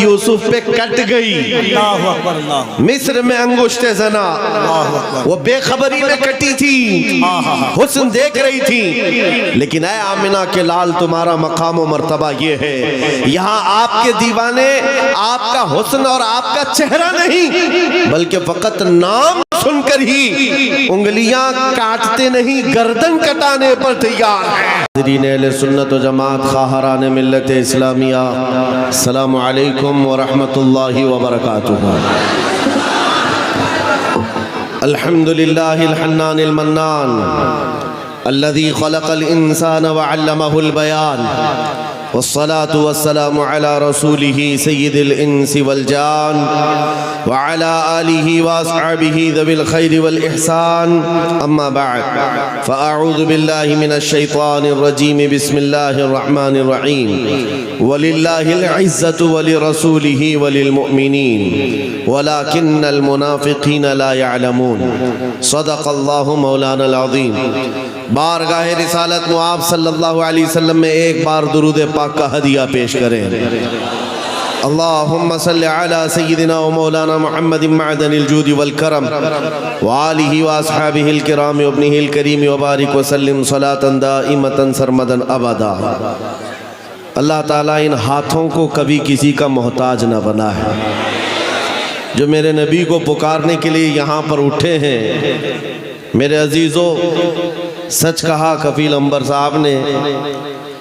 यूसुफ पे कट गई। मिस्र में अंगुश्ते जना, वो बेखबरी में कटी थी, हुस्न देख रही थी। लेकिन ऐ आमिना के लाल, तुम्हारा मकाम और मर्तबा ये है, यहाँ आपके दीवाने आपका हुस्न और आपका चेहरा नहीं, बल्कि फकत नाम सुनकर ही उंगलियां काटते नहीं, गर्दन कटाने पर तैयार है। अहले सुन्नत व जमात, खाहरान मिल्लत इस्लामिया, अस्सलामु अलैकुम व रहमतुल्लाहि व बरकातुहू। अल्हम्दुलिल्लाहिल हन्नानिल मन्नान अल्लज़ी खलक़ल इंसान व अल्लमहुल बयान, वस्सलातु वस्सलामु अला रसूलिही सय्यिदिल इंसी वल जान व अला आलिही व अस्हाबिही ज़विल खैरि वल इहसान, अम्मा बअद, फ़अऊज़ु बिल्लाहि मिनश शैतानिर रजीम, बिस्मिल्लाहिर रहमानिर रहीम। वलिल्लाहिल इज़्ज़तु वलिरसूलिही वलिल मुअमिनीन वलाकिन्नल मुनाफ़िक़ीन ला यअलमून। सदक़ल्लाहु मौलानाल अज़ीम। बारगाह रिसालत में आप सल्लल्लाहु अलैहि वसल्लम में एक बार दुरूद पाक का हदिया पेश करें। अल्लाहुम्मा सल्लि अला सय्यिदिना व मौलाना मुहम्मदिन मअदनिल जूदि वल करम व आलिहि व अस्हाबिहिल किराम व इब्निहिल करीम व बारिक व सल्लिम सलातन दाइमतन सरमदन अबदा। अल्लाह ताला इन हाथों को कभी किसी का मोहताज न बना है, जो मेरे नबी को पुकारने के लिए यहाँ पर उठे हैं। मेरे अजीज़ों, सच कहा कफील अंबर साहब ने,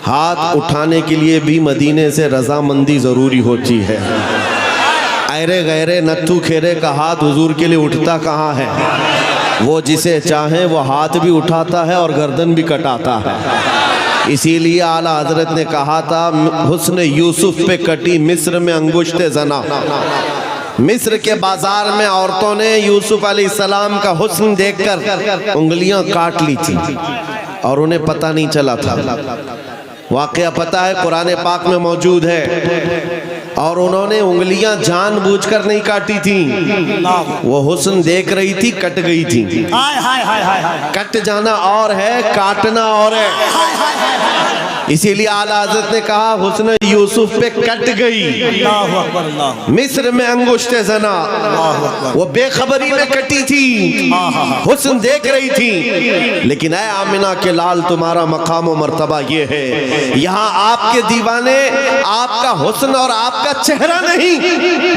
हाथ उठाने के लिए भी मदीने से रजामंदी ज़रूरी होती है। ऐरे गैरे नत्थू खेरे का हाथ हुजूर के लिए उठता कहाँ है? वो जिसे चाहे वो हाथ भी उठाता है और गर्दन भी कटाता है। इसीलिए आला हजरत ने कहा था, हुस्न यूसुफ पे कटी मिस्र में अंगुश्ते जना। मिस्र के बाजार में औरतों ने यूसुफ अलैहिस्सलाम का हुस्न देखकर उंगलियां काट ली थी और उन्हें पता नहीं चला था। वाकया पता है, कुरान पाक में मौजूद है। और उन्होंने उंगलियां जानबूझकर नहीं काटी थी, वो हुस्न देख रही थी, कट गई थी। कट जाना और है, काटना और है। इसीलिए आला हज़रत ने कहा, हुस्न यूसुफ पे कट गई। मिस्र में अंगुश्ते जना, वो बेखबरी में कटी थी, हुस्न देख रही थी। लेकिन ऐ आमिना के लाल, तुम्हारा मकाम और मर्तबा ये है, यहाँ आपके दीवाने आपका हुस्न और आपका चेहरा नहीं,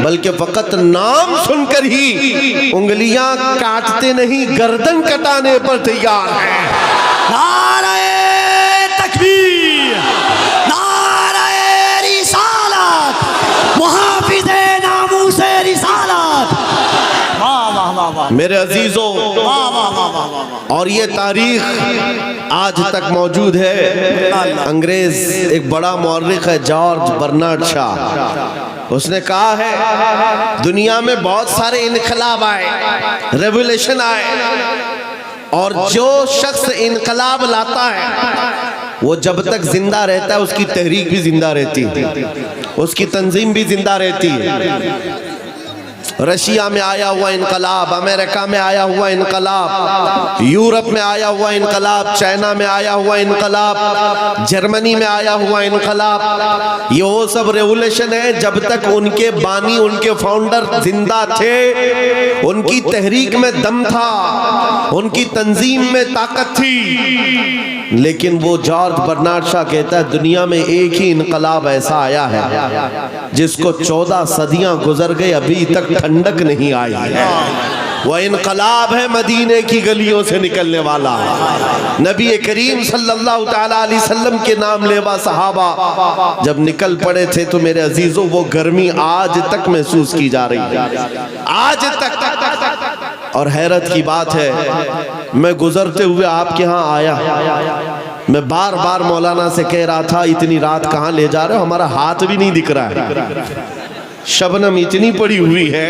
बल्कि फकत नाम सुनकर ही उंगलियां काटते नहीं, गर्दन कटाने पर तैयार है। नारे तकबीर, नारे रिसालत, मुहाफिज़े नामूसे रिसालत। मेरे अजीजों, और ये तारीख आज तक मौजूद है। अंग्रेज एक बड़ा मौर्रिख है, जॉर्ज बर्नार्ड शॉ, उसने कहा है, दुनिया में बहुत सारे इनकलाब आए, रेवोल्यूशन आए, और जो शख्स इनकलाब लाता है वो जब तक जिंदा रहता है उसकी तहरीक भी जिंदा रहती है, उसकी तंजीम भी जिंदा रहती है। रशिया में आया हुआ इनकलाब, अमेरिका में आया हुआ इनकलाब, यूरोप में आया हुआ इनकलाब, चाइना में आया हुआ इनकलाब, जर्मनी में आया हुआ इनकलाब, ये वो सब रेवोल्यूशन है जब तक उनके बानी, उनके फाउंडर जिंदा थे, उनकी तहरीक में दम था, उनकी तंजीम में ताकत थी। लेकिन वो जॉर्ज बर्नार्ड शॉ कहता है, दुनिया में एक ही इनकलाब ऐसा आया है जिसको 14 सदियां गुजर गई, अभी तक ठंडक नहीं आई है। वह इनकलाब है मदीने की गलियों से निकलने वाला। नबी करीम सल्लल्लाहु ताला अलैहि वसल्लम के नाम लेवा सहाबा जब निकल पड़े थे, तो मेरे अजीजों, वो गर्मी आज तक महसूस की जा रही है, आज तक। और हैरत की बात है, मैं गुजरते हुए आपके यहाँ आया, मैं बार बार मौलाना से कह रहा था, इतनी रात कहाँ ले जा रहे हो, हमारा हाथ भी नहीं दिख रहा है, शबनम इतनी पड़ी हुई है।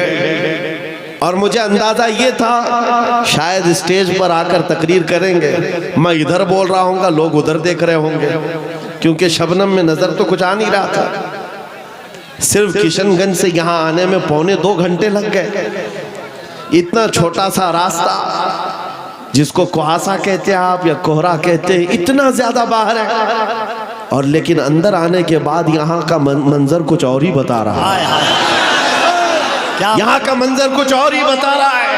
और मुझे अंदाजा ये था शायद स्टेज पर आकर तकरीर करेंगे, मैं इधर बोल रहा हूँगा, लोग उधर देख रहे होंगे, क्योंकि शबनम में नजर तो कुछ आ नहीं रहा था। सिर्फ किशनगंज से यहाँ आने में 2.25 घंटे लग गए। इतना छोटा सा रास्ता, जिसको कुहासा कहते हैं आप या कोहरा कहते हैं, इतना ज्यादा बाहर है, और लेकिन अंदर आने के बाद यहाँ का मंजर कुछ और ही बता रहा है। यहाँ का मंजर कुछ और ही बता रहा है।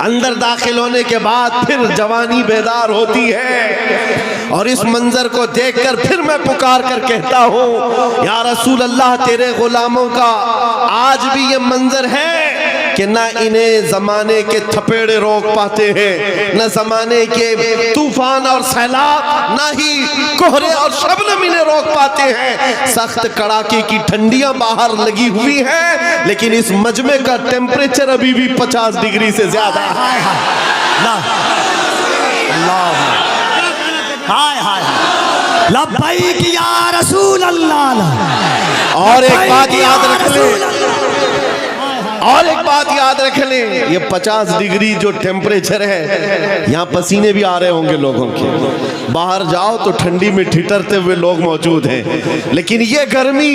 अंदर दाखिल होने के बाद फिर जवानी बेदार होती है और इस मंजर को देखकर फिर मैं पुकार कर कहता हूँ, या रसूल अल्लाह, तेरे गुलामों का आज भी ये मंजर है कि ना इन्हें जमाने के थपेड़े रोक पाते हैं, न जमाने के तूफान और सैलाब, ना ही कोहरे और शबनम इन्हें रोक पाते हैं। सख्त कड़ाके की ठंडियां बाहर लगी हुई हैं, लेकिन इस मजमे का टेम्परेचर अभी भी 50 डिग्री से ज्यादा है। लब्बैक या रसूल अल्लाह। और एक बात याद रख ले, और एक बात याद रख लें, ये 50 डिग्री जो टेम्परेचर है, यहाँ पसीने भी आ रहे होंगे लोगों के। बाहर जाओ तो ठंडी में ठिठुरते हुए लोग मौजूद हैं, लेकिन ये गर्मी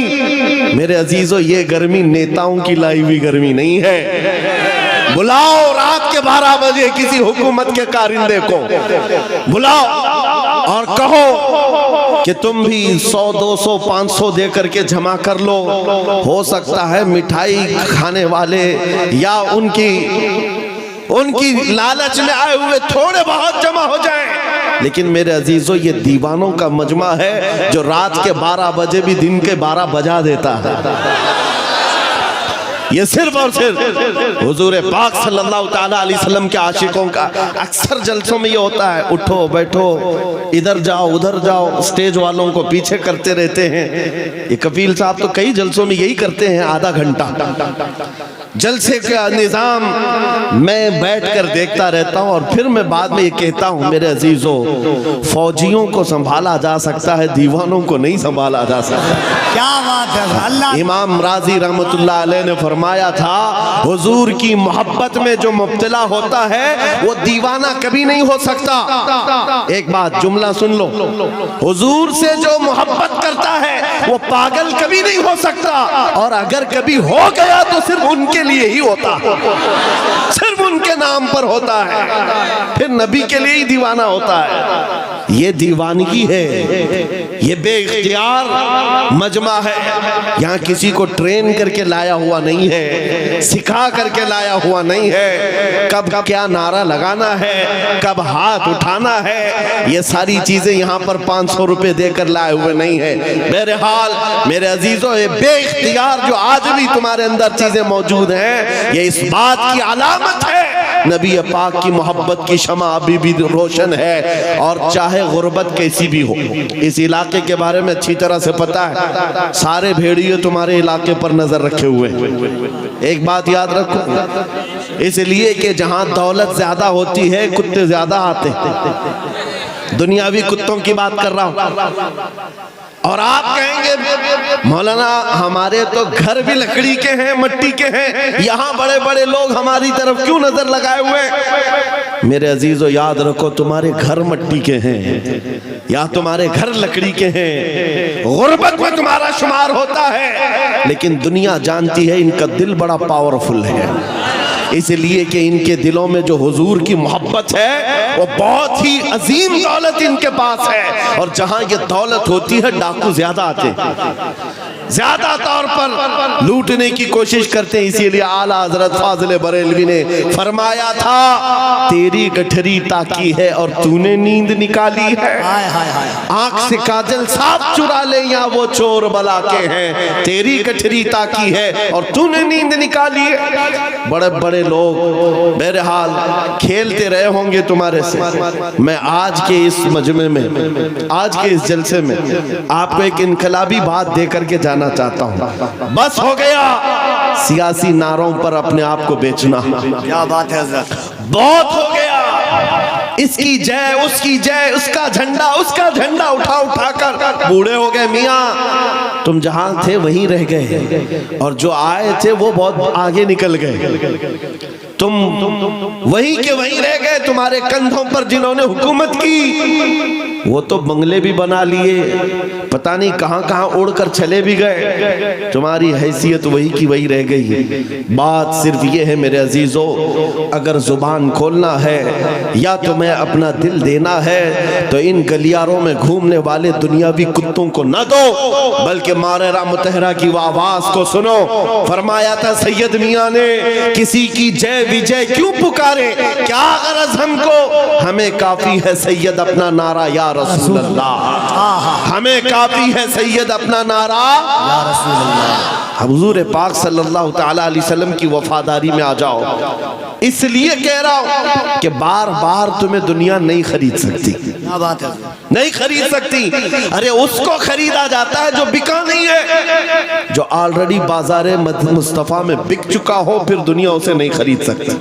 मेरे अजीजों, ये गर्मी नेताओं की लाई हुई गर्मी नहीं है। बुलाओ रात के 12 बजे किसी हुकूमत के कारिंदे को, बुलाओ और कहो कि तुम भी 100, 200, 500 दे करके जमा कर लो। हो सकता है मिठाई खाने वाले या उनकी लालच में आए हुए थोड़े बहुत जमा हो जाएं, लेकिन मेरे अजीजों, ये दीवानों का मजमा है जो रात के 12 बजे भी दिन के 12 बजा देता है। ये सिर्फ और सिर्फ हुजूर पाक सल्लल्लाहु ताला अलैहि वसल्लम के आशिकों का अक्सर जलसों में ये होता है। उठो बैठो, इधर जाओ उधर जाओ, स्टेज वालों को पीछे करते रहते हैं। ये कफील साहब तो कई जलसों में यही करते हैं, आधा घंटा जलसे का निजाम मैं बैठकर देखता रहता हूं और फिर मैं बाद में ये कहता हूं, मेरे अजीजों, फौजियों को संभाला जा सकता है, दीवानों को नहीं संभाला जा सकता। क्या बात है। अल्लाह इमाम राजी रहमतुल्लाह अलैह ने फरमाया था, हुजूर की मोहब्बत में जो मुब्तला होता है वो दीवाना कभी नहीं हो सकता। एक बात जुमला सुन लो, हुजूर से जो मोहब्बत करता है वो पागल कभी नहीं हो सकता, और अगर कभी हो गया तो सिर्फ उनके लिए ही होता है, सिर्फ उनके नाम पर होता है, फिर नबी के लिए ही दीवाना होता है। ये दीवानगी है, ये बेइख्तियार मजमा है। यहाँ किसी को ट्रेन करके लाया हुआ नहीं है, सिखा करके लाया हुआ नहीं है, कब क्या नारा लगाना है, कब हाथ उठाना है, ये सारी चीजें यहाँ पर 500 रुपए देकर लाए हुए नहीं है। बहरहाल मेरे अजीजों, ये बेइख्तियार जो आज भी तुम्हारे अंदर चीजें मौजूद हैं, ये इस बात की अलामत है नबी पाक की मोहब्बत की शमा अभी भी रोशन है, और चाहे गुर्बत कैसी भी हो। इस इलाके के बारे में अच्छी तरह से पता है, सारे भेड़िए तुम्हारे इलाके पर नजर रखे हुए हैं। एक बात याद रखो, इसलिए कि जहां दौलत ज्यादा होती है कुत्ते ज्यादा आते हैं। दुनियावी कुत्तों की बात कर रहा हूं। और आप कहेंगे मौलाना हमारे तो घर भी लकड़ी के हैं, मट्टी के हैं, यहाँ बड़े बड़े लोग हमारी तरफ क्यों नजर लगाए हुए हैं? मेरे अजीजों, याद रखो, तुम्हारे घर मट्टी के हैं या तुम्हारे घर लकड़ी के हैं, गुर्बत में तुम्हारा शुमार होता है, लेकिन दुनिया जानती है इनका दिल बड़ा पावरफुल है, इसलिए कि इनके दिलों में जो हुजूर की मोहब्बत है वो बहुत ही अजीम दौलत इनके पास है। और जहां ये दौलत होती है डाकू ज्यादा आते हैं, ज्यादा तौर पर लूटने की कोशिश करते हैं। इसीलिए आला हजरत फाजिल बरेलवी ने फरमाया था, तेरी गठरी ताकी है और तूने नींद निकाली है, आंख से काजल साफ चुरा ले या वो चोर बला के हैं, तेरी गठरी ताकी है और तूने नींद निकाली है। बड़े बड़े लोग बहरहाल खेलते रहे होंगे तुम्हारे से। मैं आज के इस मजमे में, आज के इस जलसे में आपको एक इनकलाबी बात दे करके जाना चाहता हूं। बस हो गया सियासी नारों पर अपने आप को बेचना। क्या बात है हज़रत, बहुत हो गया। इसकी जय, उसकी जय, उसका झंडा उठा उठा कर बूढ़े हो गए। मियाँ तुम जहां थे वहीं रह गए, और जो आए थे वो बहुत आगे निकल गए। तुम वहीं के वहीं रह गए। तुम्हारे कंधों पर जिन्होंने हुकूमत की वो तो बंगले भी बना लिए, पता नहीं कहां कहां उड़कर चले भी गए, तुम्हारी हैसियत वही की वही रह गई। बात सिर्फ ये है मेरे अजीजों, अगर जुबान खोलना है या तुम्हें अपना दिल देना है तो इन गलियारों में घूमने वाले दुनियावी कुत्तों को न दो, बल्कि मारेरा मुतहरा की वो आवाज को सुनो। फरमाया था सैयद मियां ने, किसी की जय विजय क्यों पुकारे, क्या गरज हमको, हमें काफी है सैयद अपना नारा या रसूल अल्लाह, हमें काफी है सैयद अपना नारा या रसूल अल्लाह। हुजूर पाक सल्लल्लाहु ताला अलैहि वसल्लम की वफादारी में आ जाओ। इसलिए कह रहा हूं कि बार बार तुम्हें दुनिया नहीं खरीद सकती, क्या बात है, नहीं खरीद सकती। अरे उसको खरीदा जाता है जो बिका नहीं है, जो ऑलरेडी बाजारे मुस्तफा में बिक चुका हो, फिर दुनिया उसे नहीं खरीद सकती।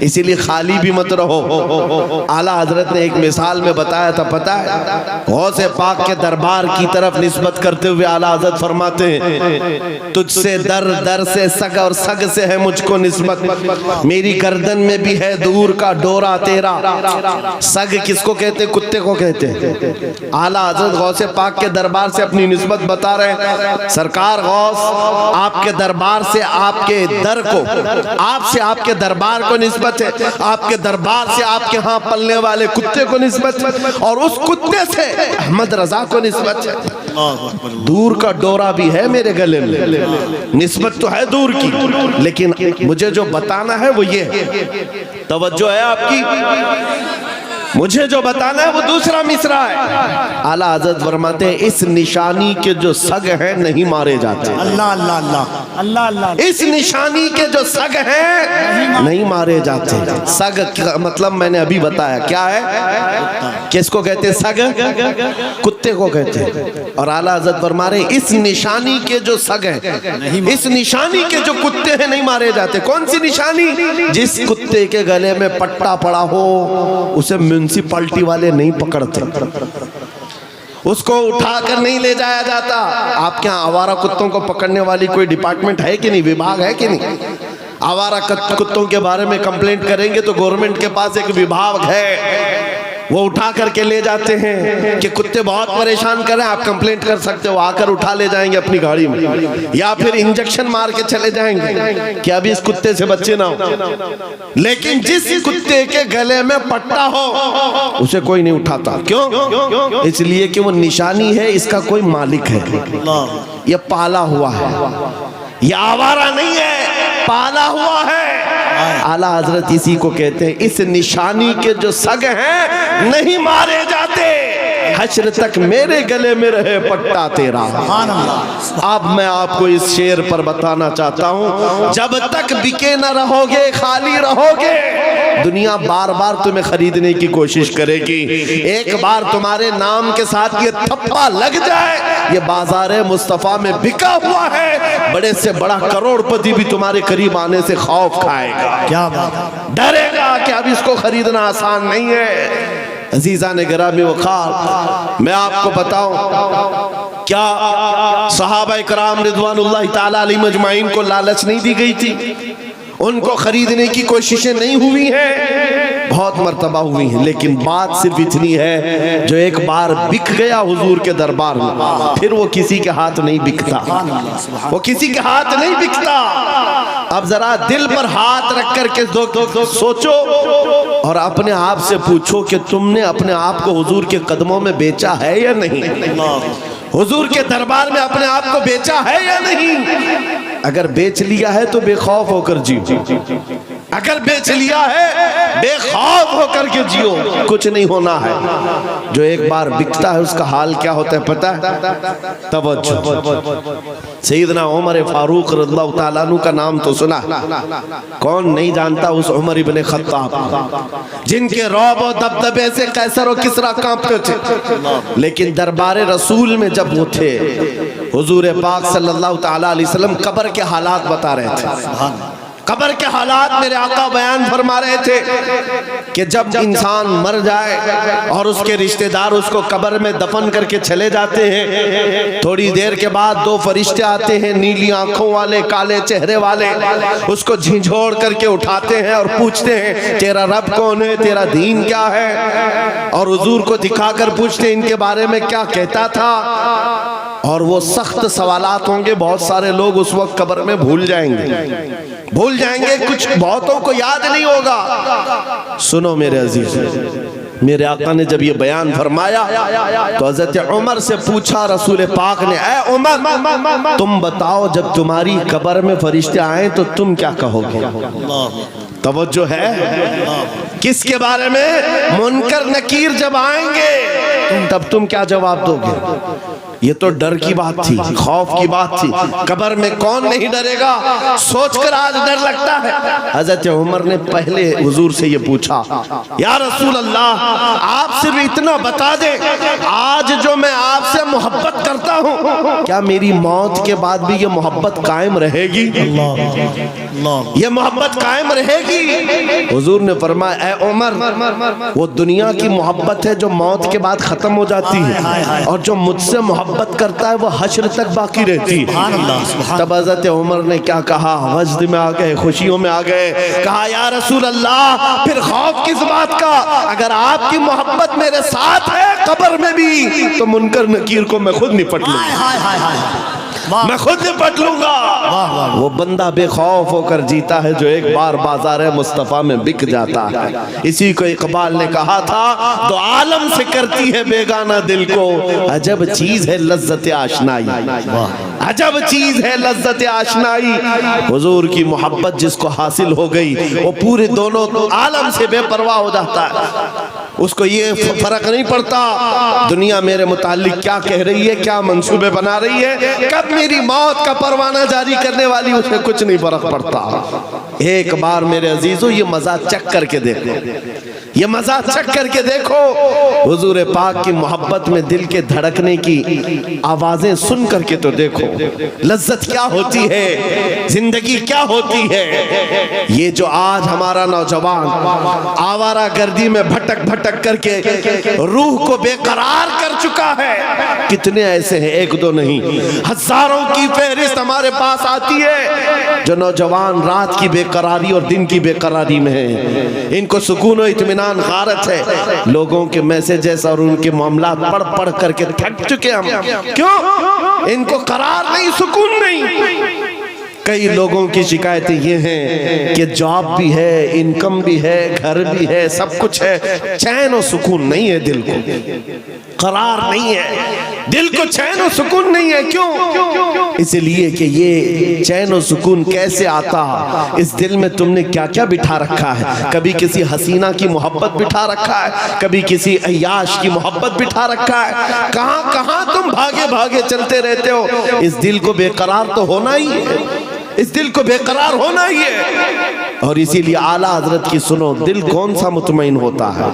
इसीलिए खाली भी मत रहो। आला हजरत ने एक मिसाल में बताया था, पता है, गौसे पाक के दरबार की तरफ निस्बत करते हुए आला हजरत फरमाते हैं, तुझसे दर दर से सग और सग से है मुझको निस्बत, मेरी गर्दन में भी है दूर का डोरा तेरा। सग किसको कहते, कुत्ते को कहते हैं। आला हजरत गौसे पाक के दरबार से अपनी निस्बत बता रहे हैं, सरकार गौस आपके दरबार से आपके दर को, आपसे आपके दरबार को निस्बत है, आपके दरबार से आपके यहाँ पलने वाले कुत्ते को निस्बत है, और उस कुत्ते से अहमद रजा को निस्बत है। दूर का डोरा भी है मेरे गले में, निस्बत तो है दूर की, लेकिन मुझे जो बताना है वो ये है, तवज्जो है आपकी, मुझे जो बताना है वो दूसरा मिसरा है। आला हजरत फरमाते हैं, इस निशानी के जो सग हैं नहीं मारे जाते। अल्लाह अल्लाह अल्लाह अल्लाह अल्लाह। इस निशानी के जो सग हैं नहीं मारे जाते। सग का मतलब मैंने अभी बताया क्या है, किसको कहते हैं, सग कुत्ते को कहते हैं। और आला हजरत फरमा रहे हैं, इस निशानी के जो सग हैं, इस निशानी के जो कुत्ते हैं नहीं मारे जाते। कौन सी निशानी, जिस कुत्ते के गले में पट्टा पड़ा हो उसे म्युनिसिपैलिटी वाले नहीं पकड़ते, उसको उठाकर नहीं ले जाया जाता। आपके यहाँ आवारा कुत्तों को पकड़ने वाली कोई डिपार्टमेंट है कि नहीं, विभाग है कि नहीं? आवारा कुत्तों के बारे में कंप्लेंट करेंगे तो गवर्नमेंट के पास एक विभाग है, वो उठा करके ले जाते हैं कि कुत्ते बहुत परेशान कर रहे हैं, आप कंप्लेंट कर सकते हो, आकर उठा ले जाएंगे अपनी गाड़ी में, या फिर इंजेक्शन मार के चले जाएंगे कि अभी इस कुत्ते से बच्चे ना हो। लेकिन जिस कुत्ते के गले में पट्टा हो उसे कोई नहीं उठाता। क्यों? इसलिए कि वो निशानी है, इसका कोई मालिक है, ये पाला हुआ है, ये आवारा नहीं है, पाला हुआ है। आला हजरत इसी को कहते हैं, इस निशानी के जो सग हैं नहीं मारे जाते, हश्र तक मेरे गले में रहे पट्टा तेरा। अब मैं आपको इस शेर पर बताना चाहता हूं, जब तक बिके न रहोगे, खाली रहोगे, दुनिया बार बार तुम्हें खरीदने की कोशिश करेगी। एक बार तुम्हारे नाम के साथ ये थप्पा लग जाए, ये बाजारे मुस्तफा में बिका हुआ है, बड़े से बड़ा करोड़पति भी तुम्हारे करीब आने से खौफ खाएगा, क्या बात, डरेगा कि अब इसको खरीदना आसान नहीं है। अजीजा ने गिरामी वक़ार, मैं आपको बताऊं, क्या सहाबा इकराम रिज़वानुल्लाह ताला अलैहिम अजमाइन को लालच नहीं दी गई थी? उनको खरीदने की कोशिशें नहीं हुई हैं? बहुत मर्तबा हुई हैं, लेकिन बात सिर्फ इतनी है, जो एक बार बिक गया हुजूर के दरबार में, फिर वो किसी के हाथ नहीं बिकता, वो किसी के हाथ नहीं बिकता। अब जरा दिल पर हाथ रख करके सोचो और अपने आप से पूछो कि तुमने अपने आप को हुजूर के कदमों में बेचा है या नहीं? हुजूर के दरबार में अपने आप को बेचा है या नहीं? अगर बेच लिया है तो बेखौफ होकर जियो, अगर बेच लिया है बेखौफ होकर के जियो, कुछ नहीं होना है। जो एक बार बिकता है उसका हाल क्या होता है पता है? तवज्जो, सैयदना उमर फारूक रज़ियल्लाहु ताला अन्हु का नाम तो सुना, कौन नहीं जानता उस उमर इब्ने खत्ताब, जिनके रौब और दबदबे से कैसर और किसरा कांपते थे, लेकिन दरबार रसूल में जब वो थे, हुजूर पाक सल्लल्लाहु ताला अलैहि वसल्लम कब्र के हालात बता रहे थे, कब्र के हालात मेरे आका बयान फरमा रहे थे कि जब इंसान मर जाए और उसके रिश्तेदार उसको कब्र में दफन करके चले जाते हैं, थोड़ी देर के बाद दो फरिश्ते आते हैं, नीली आंखों वाले, काले चेहरे वाले, उसको झिझोड़ करके उठाते हैं और पूछते हैं तेरा रब कौन है, तेरा दीन क्या है, और हुजूर को दिखाकर पूछते हैं इनके बारे में क्या कहता था। और वो सख्त सवालात होंगे, बहुत सारे लोग उस वक्त कब्र में भूल जाएंगे, कुछ बहुतों को याद नहीं होगा। सुनो मेरे अजीज, मेरे आका ने जब ये बयान फरमाया तो हजरत उमर से पूछा रसूल पाक ने, ऐ उमर तुम बताओ जब तुम्हारी कब्र में फरिश्ते आए तो तुम क्या कहोगे? तवज्जो है, किसके बारे में? मुनकर नकीर जब आएंगे तब तुम क्या जवाब दोगे? ये तो डर की बात थी, खौफ की बात थी। कब्र में कौन नहीं डरेगा, सोचकर आज डर लगता है। हजरत उमर ने पहले हुजूर से ये पूछा, या रसूल अल्लाह आप सिर्फ इतना बता दे, आज जो मैं आपसे मोहब्बत करता हूँ क्या मेरी मौत के बाद भी ये मोहब्बत कायम रहेगी? ये मोहब्बत कायम रहेगी? हुजूर ने फरमाया, ऐ उमर वो दुनिया की मोहब्बत है जो मौत के बाद खत्म हो जाती है, और जो मुझसे मोहब्बत करता है वो हश्र तक बाकी रहती है। तब हज़रत उमर ने क्या कहा, वजद में आ गए, खुशियों में आ गए, कहा या रसूल अल्लाह फिर खौफ किस बात का, अगर आपकी मोहब्बत मेरे साथ है कब्र में भी तो मुनकर नकीर को मैं खुद निपट लूंगा, मैं खुद निपट लूंगा। वो बंदा बेखौफ होकर जीता है जो एक बार बाजार मुस्तफा में बिक जाता है। इसी को इकबाल ने कहा था, तो आलम से करती है बेगाना दिल को, अजब चीज है लज्जत आशनाई, अजब चीज है लज्जत आशनाई। हुजूर की मोहब्बत जिसको हासिल हो गई वो पूरे दोनों आलम से बेपरवाह हो जाता है, उसको ये फर्क नहीं पड़ता दुनिया मेरे मुतालिक क्या कह रही है, क्या मंसूबे बना रही है, कब मेरी मौत का परवाना जारी करने वाली, उसे कुछ नहीं फर्क पड़ता। एक बार मेरे अजीजों ये मजा चख करके देखो, ये मजा चख करके देखो, हुजूर पाक की मोहब्बत में दिल के धड़कने की आवाजें सुन करके तो देखो लज्जत क्या होती है, जिंदगी क्या होती है। ये जो आज हमारा नौजवान आवारा गर्दी में भटक भटक करके रूह को बेकरार कर चुका है, कितने ऐसे हैं, एक दो नहीं, हजारों की फहरिस्त हमारे पास आती है जो नौजवान रात की बेकरारी और दिन की बेकरारी में है। इनको सुकून और इत्मीनान गारत है, लोगों के मैसेजेस और उनके मामला पढ़ पढ़ करके थक चुके हम। क्यों? इनको करार नहीं, सुकून नहीं। कई लोगों की शिकायतें ये हैं कि जॉब भी है, इनकम भी है, घर भी है, सब कुछ है, चैन और सुकून नहीं है, दिल को करार नहीं है, दिल को चैन और सुकून नहीं है। क्यों? इसलिए कि ये चैन और सुकून कैसे आता, इस दिल में तुमने क्या क्या बिठा रखा है। कभी किसी हसीना की मोहब्बत बिठा रखा है, कभी किसी अय्याश की मोहब्बत बिठा रखा है, कहां कहां तुम भागे भागे चलते रहते हो। इस दिल को बेकरार तो होना ही है, इस दिल को बेकरार होना ही है। और इसीलिए आला हजरत की सुनो, दिल कौन सा मुतमईन होता है,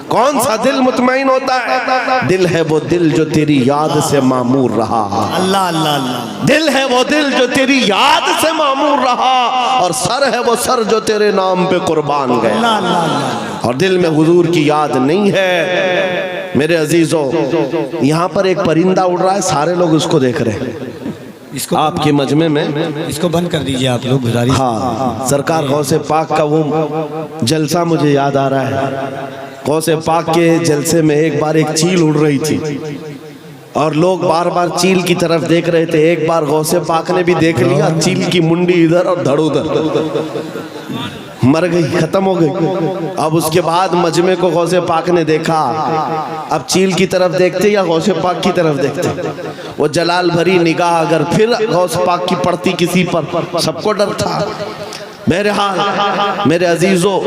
कौन सा दिल मुतमईन होता है? दिल है वो दिल जो तेरी याद से मामूर रहा, अल्लाह अल्लाह अल्लाह। दिल है वो दिल जो तेरी याद से मामूर रहा, और सर है वो सर जो तेरे नाम पे कुर्बान गया। अल्लाह अल्लाह अल्लाह। और दिल में हुजूर की याद नहीं है। मेरे अजीजों, यहाँ पर एक परिंदा उड़ रहा है, सारे लोग उसको देख रहे हैं, इसको आपके मजमे में इसको बंद कर दीजिए आप लोग, गुजारिश। हाँ, सरकार गौसे पाक का वो जलसा मुझे याद आ रहा है। गौसे पाक के जलसे में एक बार एक चील उड़ रही थी और लोग बार बार चील की तरफ देख रहे थे। एक बार गौसे पाक ने भी देख लिया, चील की मुंडी इधर और धड़ उधर, मर गई, खत्म हो गई। अब उसके बाद मजमे को गौसे पाक ने देखा, अब चील की तरफ देखते या गौसे पाक की तरफ देखते? वो जलाल भरी निगाह अगर फिर गौसे पाक की पड़ती किसी पर, सबको डर था। बहरहाल मेरे अजीजों,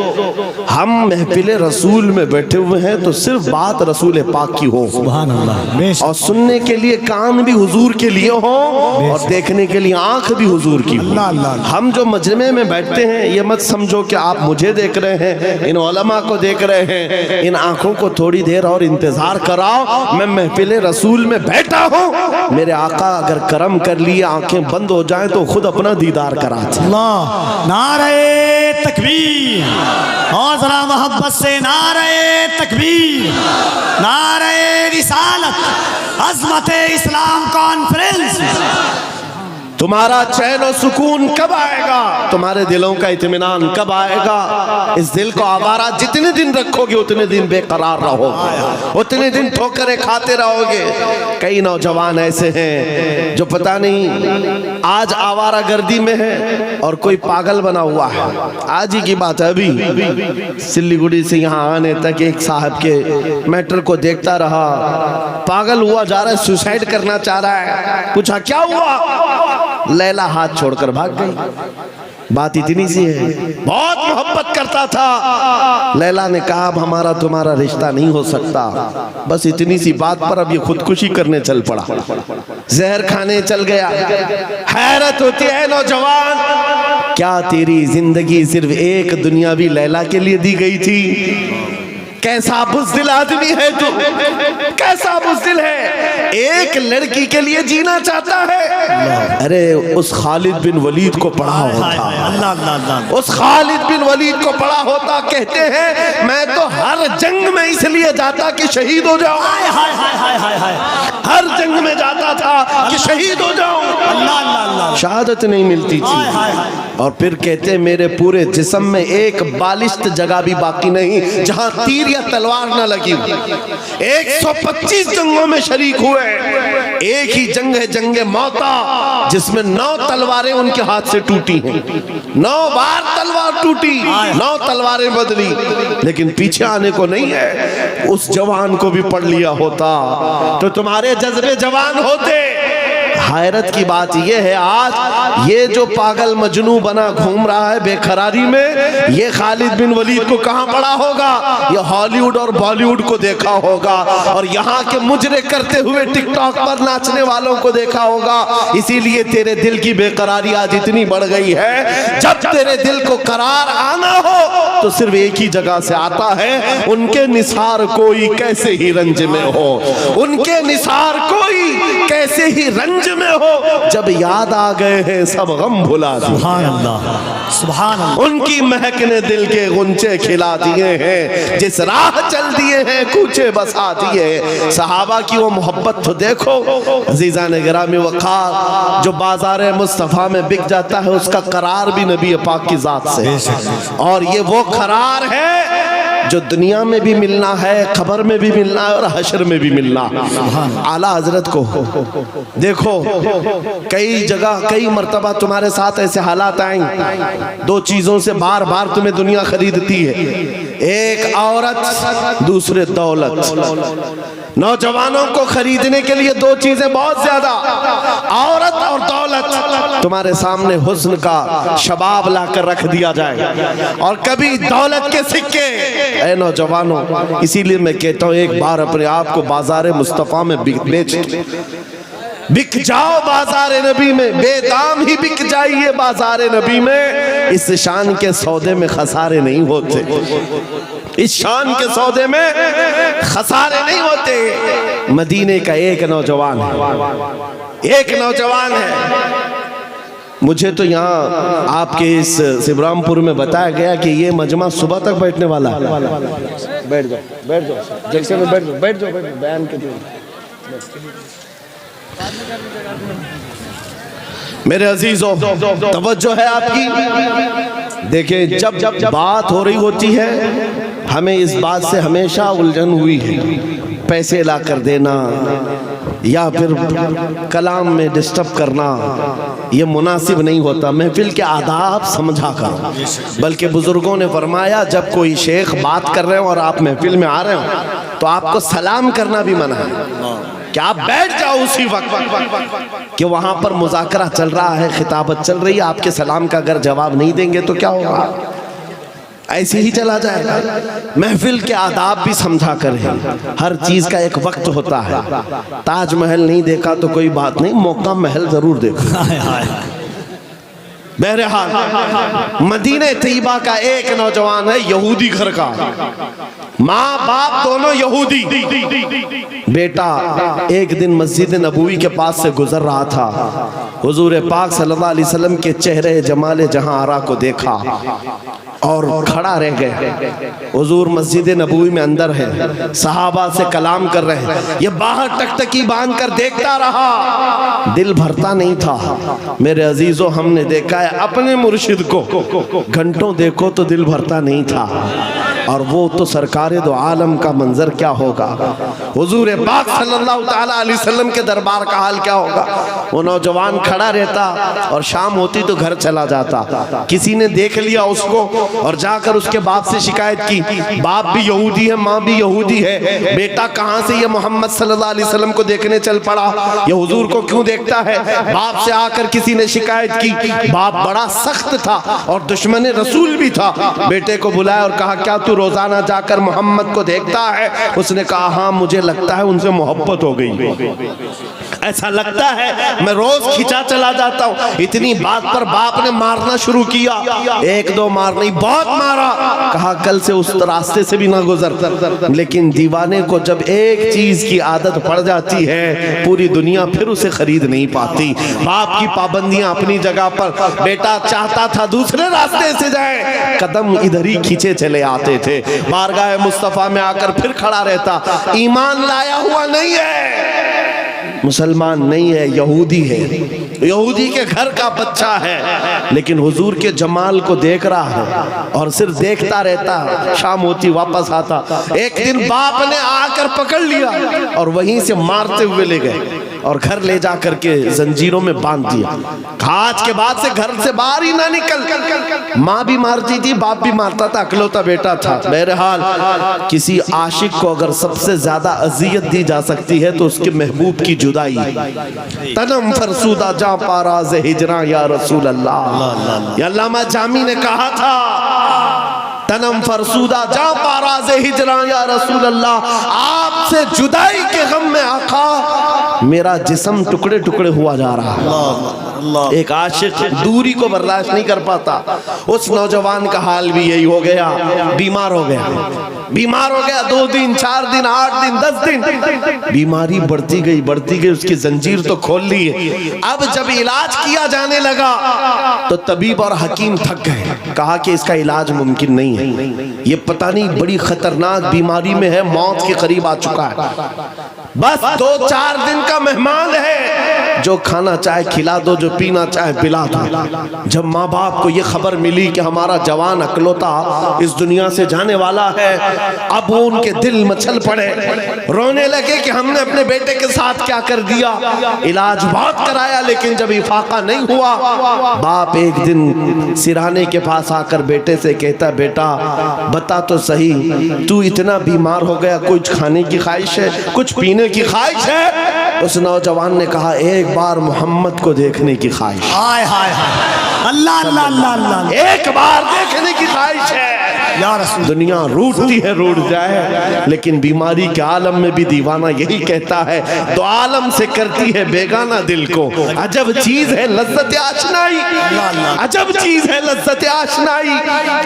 हम महफिले रसूल में बैठे हुए हैं तो सिर्फ बात रसूल पाक की हो, सुभान अल्लाह, और सुनने के लिए कान भी हुजूर के लिए हो और देखने के लिए आंख भी हुजूर की हो। हम जो मजमे में बैठते हैं ये मत समझो कि आप मुझे देख रहे हैं, इन उलमा को देख रहे हैं, इन आंखों को थोड़ी देर और इंतजार कराओ। मैं महफिले रसूल में बैठा हूँ, मेरे आका अगर करम कर लिए आंखें बंद हो जाएं तो खुद अपना दीदार कराते। नारे तकबीर और जरा मोहब्बत से नारे तकबीर, नारे रिसालत, अज़मत इस्लाम कॉन्फ्रेंस। तुम्हारा चैन और सुकून कब आएगा, तुम्हारे दिलों का इत्मीनान कब आएगा। इस दिल को आवारा जितने दिन रखोगे उतने दिन बेकरार रहोगे, उतने दिन ठोकरें खाते रहोगे। कई नौजवान ऐसे हैं जो पता नहीं आज आवारा गर्दी में है और कोई पागल बना हुआ है। आज ही की बात है, अभी सिल्लीगुड़ी से यहाँ आने तक एक साहब के मैटर को देखता रहा, पागल हुआ जा रहा है, सुसाइड करना चाह रहा है। पूछा क्या हुआ, लैला हाथ छोड़कर भाग गई। बात इतनी सी है, बहुत मोहब्बत करता था। लैला ने कहा अब हमारा तुम्हारा रिश्ता नहीं हो सकता। बस इतनी सी बात पर अब ये खुदकुशी करने चल पड़ा, जहर खाने चल गया। हैरत होती है नौजवान, क्या तेरी जिंदगी सिर्फ एक दुनियावी लैला के लिए दी गई थी। कैसा बुज़दिल आदमी है तू, कैसा बुज़दिल है, एक लड़की के लिए जीना चाहता है। अरे उस खालिद बिन वलीद को पढ़ा होता, उस खालिद बिन वलीद को पढ़ा होता। कहते हैं मैं तो हर जंग में इसलिए जाता कि शहीद हो जाऊं, हर जंग में जाता था कि शहीद हो जाऊं, शहादत नहीं मिलती थी। और फिर कहते मेरे पूरे जिस्म में एक बालिश्त जगह भी बाकी नहीं जहां तीर या तलवार न लगी। 125 जंगों में शरीक हुए, एक ही जंग है जंगे मौता जिसमें 9 तलवारें उनके हाथ से टूटी हैं। 9 बार तलवार टूटी, 9 तलवारें बदली, लेकिन पीछे आने को नहीं है। उस जवान को भी पढ़ लिया होता तो तुम्हारे जज्बे जवान होते। हैरत की बात यह है आज ये जो पागल मजनू बना घूम रहा है बेकरारी में, ये खालिद बिन वलीद को कहां पढ़ा होगा, ये हॉलीवुड और बॉलीवुड को देखा होगा और यहाँ के मुजरे करते हुए टिकटॉक पर नाचने वालों को देखा होगा। इसीलिए तेरे दिल की बेकरारी आज इतनी बढ़ गई है। जब तेरे दिल को करार आना हो तो सिर्फ एक ही जगह से आता है, उनके निसार कोई कैसे ही रंज में हो, उनके निसार कोई कैसे ही रंज में हो। जब याद आ गए हैं सब गम भुला दिए, सुभान अल्लाह, सुभान अल्लाह। उनकी महक ने दिल के गुंचे खिला दिए हैं, जिस राह चल दिए हैं कूचे बसा दिए। सहाबा की वो मोहब्बत तो देखो। अजीज़ान गिरामी वक़ार, जो बाजार मुस्तफ़ा में बिक जाता है उसका करार भी नबी पाक की जात से, और ये वो करार है जो दुनिया में भी मिलना है, खबर में भी मिलना है और हशर में भी मिलना। आला हजरत को देखो, कई जगह कई मर्तबा तुम्हारे साथ ऐसे हालात आएंगे, 2 चीजों से बार बार तुम्हें दुनिया खरीदती है, एक औरत, दूसरे दौलत। नौजवानों को खरीदने के लिए 2 चीजें बहुत ज्यादा, औरत और दौलत। तुम्हारे सामने हुस्न का शबाब लाकर रख दिया जाए और कभी दौलत के सिक्के। ऐ नौजवानों, इसीलिए मैं कहता हूं एक बार अपने आप को बाजार मुस्तफा में बेच बिक जाओ, बाजार नबी में बेदाम ही बिक जाइए। बाजार नबी में इस शान के सौदे में खसारे नहीं होते, इस शान के सौदे में खसारे नहीं होते। मदीने का एक नौजवान है, एक नौजवान है। मुझे तो यहाँ आपके इस शिवरामपुर में बताया गया कि ये मजमा सुबह तक बैठने वाला है। बैठ जाओ, बैठ जाओ, जैसे में बैठ जाओ, बैठ जाओ, बैठ जाओ, बयान के लिए। मेरे अजीजों, तवज्जो है आपकी। देखिए, जब जब बात हो रही होती है हमें इस बात से हमेशा उलझन हुई है, पैसे ला कर देना या फिर कलाम में डिस्टर्ब करना ये मुनासिब नहीं होता। महफिल के आदाब समझा कर, बल्कि बुजुर्गों ने फरमाया जब कोई शेख बात कर रहे हो और आप महफिल में आ रहे हो तो आपको सलाम करना भी मना है कि आप बैठ जाओ उसी वक्त कि वहां पर मुज़ाकरा चल रहा है, खिताबत चल रही है, आपके सलाम का अगर जवाब नहीं देंगे तो क्या होगा, ऐसे ही चला जाएगा। महफिल के आदाब भी समझा कर है, हर चीज का एक वक्त होता है। ताजमहल नहीं देखा तो कोई बात नहीं, मौका महल जरूर देखा। बहरहाल मदीने तैयबा का एक नौजवान है, यहूदी घर का, माँ बाप दोनों यहूदी। बेटा एक दिन मस्जिद नबवी के पास से गुजर रहा था, हुजूर पाक सल्लल्लाहु अलैहि वसल्लम के चेहरे जमाले जहां आरा को देखा और खड़ा रह गए। हुजूर मस्जिद नबवी में अंदर है, सहाबा से कलाम कर रहे हैं, ये बाहर टकटकी बांध कर देखता रहा, दिल भरता नहीं था। मेरे अजीजों, हमने देखा है अपने मुर्शिद को घंटों देखो तो दिल भरता नहीं था, और वो तो सरकार दो आलम का मंजर क्या होगा। हुजूर पाक सल्लल्लाहु ताला अलैहि वसल्लम के दरबार का हाल क्या होगा। वो नौजवान खड़ा रहता और शाम होती तो घर चला जाता। किसी ने देख लिया उसको और जाकर उसके बाप से शिकायत की, बाप भी यहूदी है, माँ भी यहूदी है, बेटा कहाँ से ये मोहम्मद सल्लल्लाहु अलैहि वसल्लम को देखने चल पड़ा, ये हुजूर को क्यों देखता है। बाप से आकर किसी ने शिकायत की, बाप बड़ा सख्त था और दुश्मन रसूल भी था। बेटे को बुलाया और कहा, क्या तू रोजाना जाकर मोहम्मद को देखता है। उसने कहा, हाँ मुझे लगता है उनसे मोहब्बत हो गई, ऐसा लगता है मैं रोज खिंचा चला जाता हूँ। इतनी बात पर बाप ने मारना शुरू किया, एक दो मार नहीं, बहुत मारा। कहा कल से उस रास्ते से भी ना गुजर। लेकिन दीवाने को जब एक चीज की आदत पड़ जाती है, पूरी दुनिया फिर उसे खरीद नहीं पाती। बाप की पाबंदियां अपनी जगह पर, बेटा चाहता था दूसरे रास्ते से जाए, कदम इधर ही खींचे चले आते थे। बारगाह मुस्तफा में आकर फिर खड़ा रहता, ईमान लाया हुआ नहीं है, मुसलमान नहीं है, यहूदी है, यहूदी के घर का बच्चा है, लेकिन हुजूर के जमाल को देख रहा है और सिर्फ देखता रहता। शाम होती वापस आता। एक दिन बाप ने आकर पकड़ लिया और वहीं से मारते हुए ले गए और घर ले जा करके जंजीरों में बांध दिया। आज के बाद से घर से बाहर ही ना निकल। माँ भी मारती थी, बाप भी मारता था, अकलौता बेटा था। बहरहाल किसी आशिक को अगर सबसे ज्यादा अजियत दी जा सकती है तो उसके महबूब की जुदाई। तनम फरसूदा जा पाराज़ हिजरा या रसूल अल्लाह, या अल्लामा जामी ने कहा था, तनम फरसूदा जा पाराज़ हिजरा या रसूल अल्लाह, आपसे जुदाई के गम में आका मेरा जिस्म टुकड़े टुकड़े हुआ जा रहा है। एक आशिक दूरी को बर्दाश्त नहीं कर पाता। उस नौजवान का हाल भी यही हो गया, बीमार हो गया, बीमार हो गया। 2 दिन 4 दिन 8 दिन 10 दिन बीमारी बढ़ती गई, उसकी जंजीर तो खोल ली है। अब जब इलाज किया जाने लगा तो तबीब और हकीम थक गए, कहा कि इसका इलाज मुमकिन नहीं है, ये पता नहीं बड़ी खतरनाक बीमारी में है, मौत के करीब आ चुका है। बस 2-4 दिन का मेहमान है, जो खाना चाहे खिला दो, जो पीना चाहे पिला दो। जब माँ बाप को ये खबर मिली कि हमारा जवान अकलौता इस दुनिया से जाने वाला है, अब वो उनके दिल मचल पड़े, रोने लगे कि हमने अपने बेटे के साथ क्या कर दिया। इलाज बहुत कराया लेकिन जब इफाका नहीं हुआ, बाप एक दिन सिरहाने के पास आकर बेटे से कहता, बेटा बता तो सही, तू इतना बीमार हो गया, कुछ खाने की ख्वाहिश है, कुछ पीने की ख्वाहिश है। उस नौजवान ने कहा, एक बार मोहम्मद को देखने की ख्वाहिश। हाय हाय हाय, अल्लाह अल्लाह अल्लाह अल्लाह, एक बार देखने की ख्वाहिश है या रसूल। दुनिया रूठती है, रूठ जाए, लेकिन बीमारी के आलम में भी दीवाना यही कहता है, तो आलम से करती है बेगाना दिल को। अजब चीज है लज्जत आशनाई, अजब चीज है लज्जत आशनाई।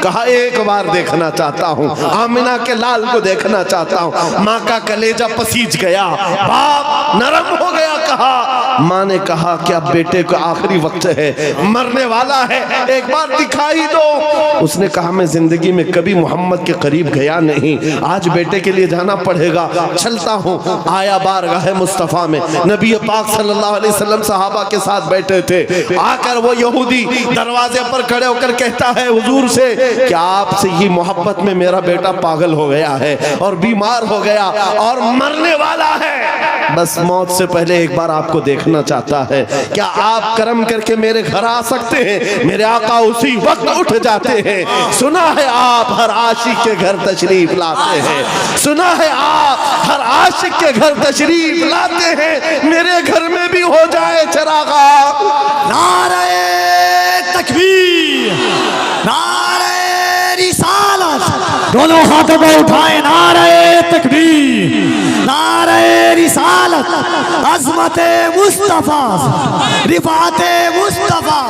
कहा एक बार देखना चाहता हूँ, आमिना के लाल को देखना चाहता हूँ। माँ का कलेजा पसीज गया, बाप नरम हो गया। कहा, माँ ने कहा कि अब बेटे का आखिरी वक्त है, मरने वाला है, एक बार दिखाई दो। उसने कहा, मैं जिंदगी में कभी मोहम्मद के करीब गया नहीं, आज बेटे के लिए जाना पड़ेगा, चलता हूँ। आया बारगाह मुस्तफा में, नबी पाक सल्लल्लाहु अलैहि वसल्लम सहाबा के साथ बैठे थे। आकर वो यहूदी दरवाजे पर खड़े होकर कहता है हुजूर से कि आपसे ही मोहब्बत में मेरा बेटा पागल हो गया है और बीमार हो गया और मरने वाला है, बस मौत से पहले एक बार आपको देखना चाहता है, क्या आप करम करके मेरे घर आ सकते हैं। मेरे आका उसी वक्त उठ जाते हैं। सुना है आप हर आशिक के घर तशरीफ लाते हैं, सुना है आप हर आशिक के घर तशरीफ लाते हैं, मेरे घर में भी हो जाए चरागा। नारे तकबीर, नारे रिसालत, दोनों हाथों को उठाए, नारे तकबीर, नारे रिसालत, अज़मत मुस्तफ़ा, रिफ़ात मुस्तफ़ा,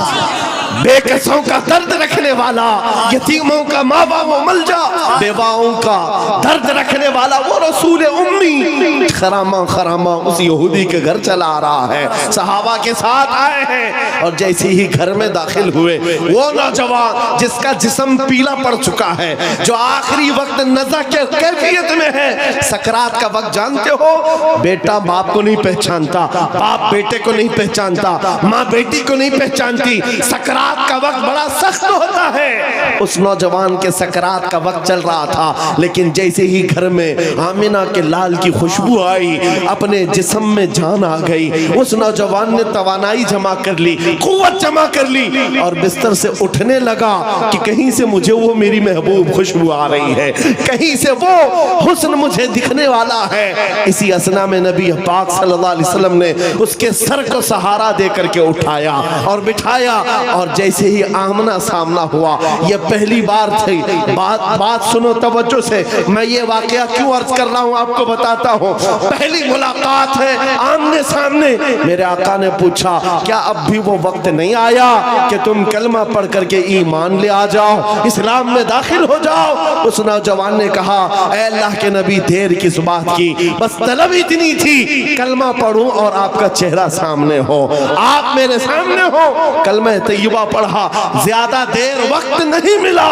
बेकसों का दर्द रखने वाला, यतीमों का माँ बाप मलजा, बेवाओं का दर्द रखने वाला वो रसूल उम्मी खरामा खरामा उस यहूदी के घर चला आ रहा है। सहाबा के साथ आए हैं और जैसे ही घर में दाखिल हुए, वो नौजवान जिसका जिस्म पीला पड़ चुका है, जो आखिरी वक्त नज़ा के कैफियत में है, सकरात का वक्त जानते हो, बेटा बाप को नहीं पहचानता, बाप बेटे को नहीं पहचानता, माँ बेटी को नहीं पहचानती। सकरात का वक्त बड़ा सख्त होता है। उस नौजवान के सकरात का वक्त चल रहा था, लेकिन जैसे ही घर में आमिना के लाल की खुशबू आई, अपने जिस्म में जान आ गई। उस नौजवान ने तवानाई जमा कर ली, कुव्वत जमा कर ली और बिस्तर से उठने लगा कि कहीं से मुझे वो मेरी महबूब खुशबू आ रही है, कहीं से वो हुस्न मुझे दिखने वाला है। इसी असना में नबी पाक सल्लल्लाहु अलैहि वसल्लम ने उसके सर को सहारा दे करके उठाया और बिठाया, और जैसे ही आमना सामना हुआ, ये पहली बार थी। बात सुनो तवज्जो से, मैं ये वाकया क्यों अर्ज कर रहा हूँ आपको बताता हूँ। पहली मुलाकात है आमने सामने। मेरे आका ने पूछा, क्या अब भी वो वक्त नहीं आया कि तुम कलमा पढ़ करके ईमान ले आ जाओ, इस्लाम में दाखिल हो जाओ? उस नौजवान ने कहा, ऐ अल्लाह के नबी, देर किस बात की, बस तलब इतनी थी कलमा पढ़ूं और आपका चेहरा सामने हो, आप मेरे सामने हो। कलमा तैयबा पढ़ा, ज्यादा देर वक्त नहीं मिला,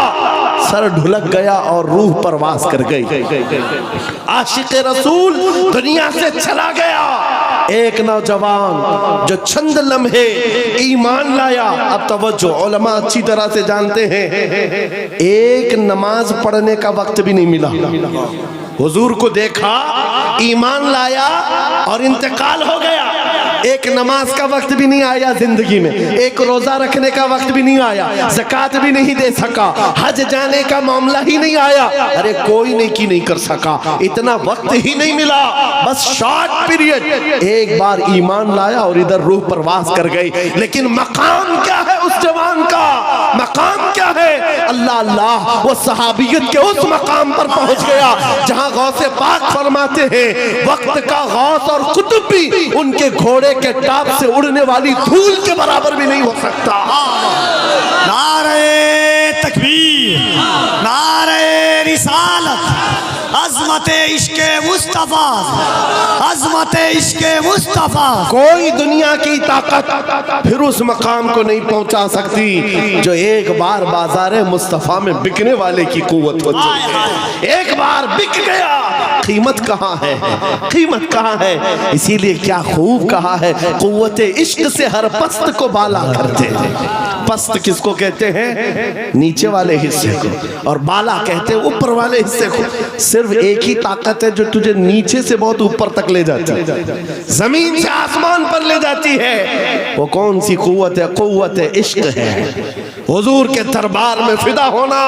सर ढुलक गया और रूह परवास कर गई। आशिक रसूल दुनिया से चला गया। एक नौजवान जो चंद लम्हे ईमान लाया। अब तवज्जो, उलमा अच्छी तरह से जानते हैं, एक नमाज पढ़ने का वक्त भी नहीं मिला। हुजूर को देखा, ईमान लाया और इंतकाल हो गया। एक नमाज का वक्त भी नहीं आया जिंदगी में, एक रोजा रखने का वक्त भी नहीं आया, ज़कात भी नहीं दे सका, हज जाने का मामला ही नहीं आया। अरे कोई नेकी नहीं कर सका, इतना वक्त ही नहीं मिला, बस शॉर्ट पीरियड। एक बार ईमान लाया और इधर रूह परवास कर गई। लेकिन मकाम क्या है उस जवान का? मकाम क्या है? अल्लाह अल्लाह, वो सहाबियत के उस मकाम पर पहुंच गया जहां गौसे पाक फरमाते हैं, वक्त का गौस और कुतुब भी उनके घोड़े के टाप से उड़ने वाली धूल के बराबर भी नहीं हो सकता। नारे तकबीर, नारे रिसालत, अज़मत इश्क़े मुस्तफ़ा, अज़मत इश्क़े मुस्तफ़ा। कोई दुनिया की ताकत फिर उस मकाम को नहीं पहुंचा सकती जो एक बार बाजार मुस्तफ़ा में बिकने वाले की कुव्वत होती है। एक बार बिक गया, कीमत कहाँ है, कीमत कहाँ है? इसीलिए क्या खूब कहा है, कुव्वत इश्क से हर पस्त को बाला करते हैं। पस्त किसको कहते हैं? नीचे वाले हिस्से को, और बाला कहते हैं ऊपर वाले हिस्से को। सिर्फ एक ही ताकत है जो तुझे नीचे से बहुत ऊपर तक ले जाती है, जमीन से आसमान पर ले जाती है। वो कौन सी कुव्वत है? कुव्वत इश्क है। हुजूर के दरबार में फिदा होना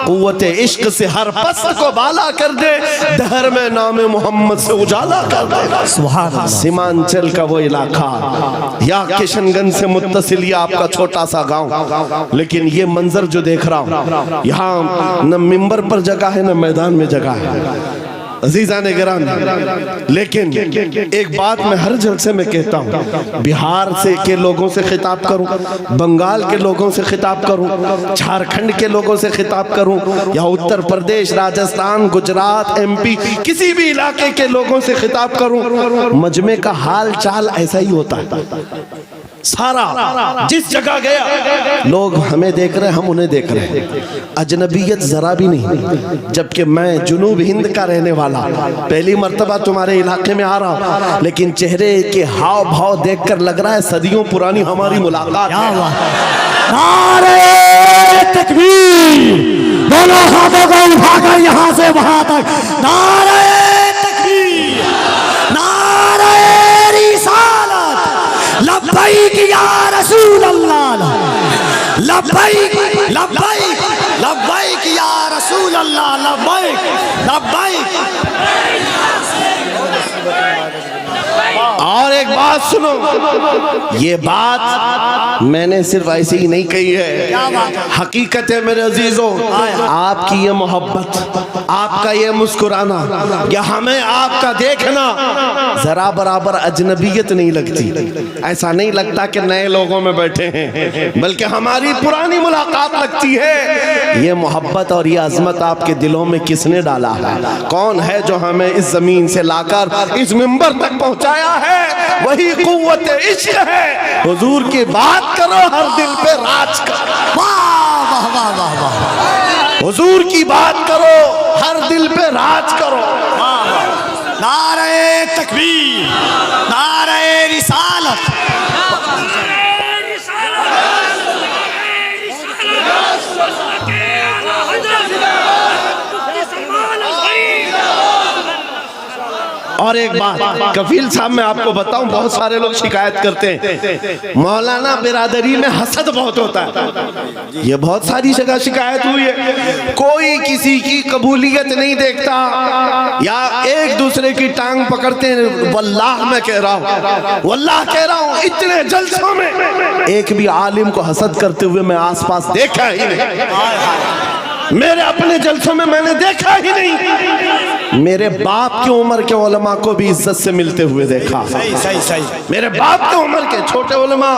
कुव्वत इश्क से हर पस्त को बाला कर दे, दहर में नाम मोहम्मद से उजाला कर दे। सुभान अल्लाह। सीमांचल का वो इलाका या किशनगंज से मुत्तसिल या आपका छोटा सा गांव, लेकिन ये मंजर जो देख रहा हूँ, यहाँ न मिंबर पर जगह है न मैदान में जगह है। अजीज़ान गिरामी, लेकिन एक बात मैं हर जलसे में कहता हूँ, बिहार से के लोगों से खिताब करूँ, बंगाल के लोगों से खिताब करूँ, झारखंड के लोगों से खिताब करूँ, या उत्तर प्रदेश, राजस्थान, गुजरात, MP, किसी भी इलाके के लोगों से खिताब करूँ, मजमे का हाल चाल ऐसा ही होता है। सारा जिस जगह गया लोग हमें देख रहे हैं, हम उन्हें देख रहे हैं, अजनबियत जरा भी नहीं। जबकि मैं जुनूब हिंद का रहने वाला, पहली मर्तबा तुम्हारे इलाके में आ रहा हूं, लेकिन चेहरे के हाव भाव देखकर लग रहा है सदियों पुरानी हमारी मुलाकात। नारे तकबीर, दोनों हाथों को उठाकर यहां से वहां तक नारे तकबीर, नारे रिसालत, लब्बैक या रसूल अल्लाह, लब्बैक लब्बैक लब्बैक या रसूल अल्लाह, लब्बैक लब्बैक। और एक बात सुनो, ये बात मैंने सिर्फ ऐसे ही नहीं कही है, हकीकत है मेरे अजीजों। आपकी ये मोहब्बत, आपका ये मुस्कुराना, या हमें आपका देखना जरा बराबर अजनबियत नहीं लगती। ऐसा नहीं लगता कि नए लोगों में बैठे हैं, बल्कि हमारी पुरानी मुलाकात लगती है। ये मोहब्बत और ये अजमत आपके दिलों में किसने डाला है? कौन है जो हमें इस जमीन से लाकर इस मिंबर तक पहुंचाया है? वही कुव्वत इश्क है। हुजूर की बात करो, हर दिल पे राज करो। वाह वाह वाह वाह वाह। हुजूर की बात करो, हर दिल पे राज करो। नारे तकबीर, नारे रिसालत। और एक बात कफील साहब, मैं आपको बताऊं, बहुत सारे लोग शिकायत करते हैं मौलाना बिरादरी में हसद बहुत होता है। ये बहुत सारी जगह शिकायत हुई है, कोई किसी की कबूलियत नहीं देखता, या एक दूसरे की टांग पकड़ते हैं। वल्लाह मैं कह रहा हूँ, वल्लाह कह रहा हूँ, इतने जलसों में एक भी आलिम को हसद करते हुए मैं आसपास देखा ही नहीं। मेरे अपने जलसों में मैंने देखा ही नहीं। मेरे बाप की उम्र के उलमा को भी इज्जत से मिलते हुए देखा। सही सही सही। मेरे बाप की उम्र के छोटे उलमा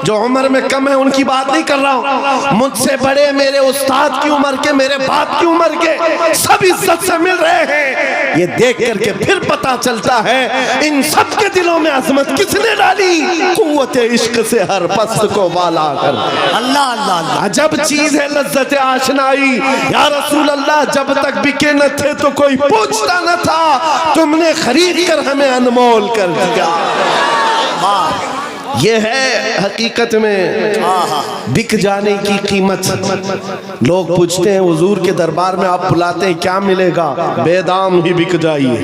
जो उम्र में कम है उनकी बात नहीं कर रहा हूँ, मुझसे बड़े मेरे उस्ताद की उम्र के, मेरे बाप की उम्र के, सब इज्जत से मिल रहे हैं। ये देख करके फिर पता चलता है इन सब के दिलों में अजमत किसने डाली? कुव्वत इश्क से हर पस्त को वाला कर। अल्लाह अल्लाह। अजब चीज है लज्जत आशनाई। या रसूल अल्लाह, जब तक बिके न थे तो कोई पूछता न था, तुमने खरीद कर हमें अनमोल कर दिया। ये है हकीकत में बिक जाने की कीमत। लोग पूछते हैं हुजूर के दरबार में आप बुलाते हैं, क्या मिलेगा? बेदाम ही बिक जाइए,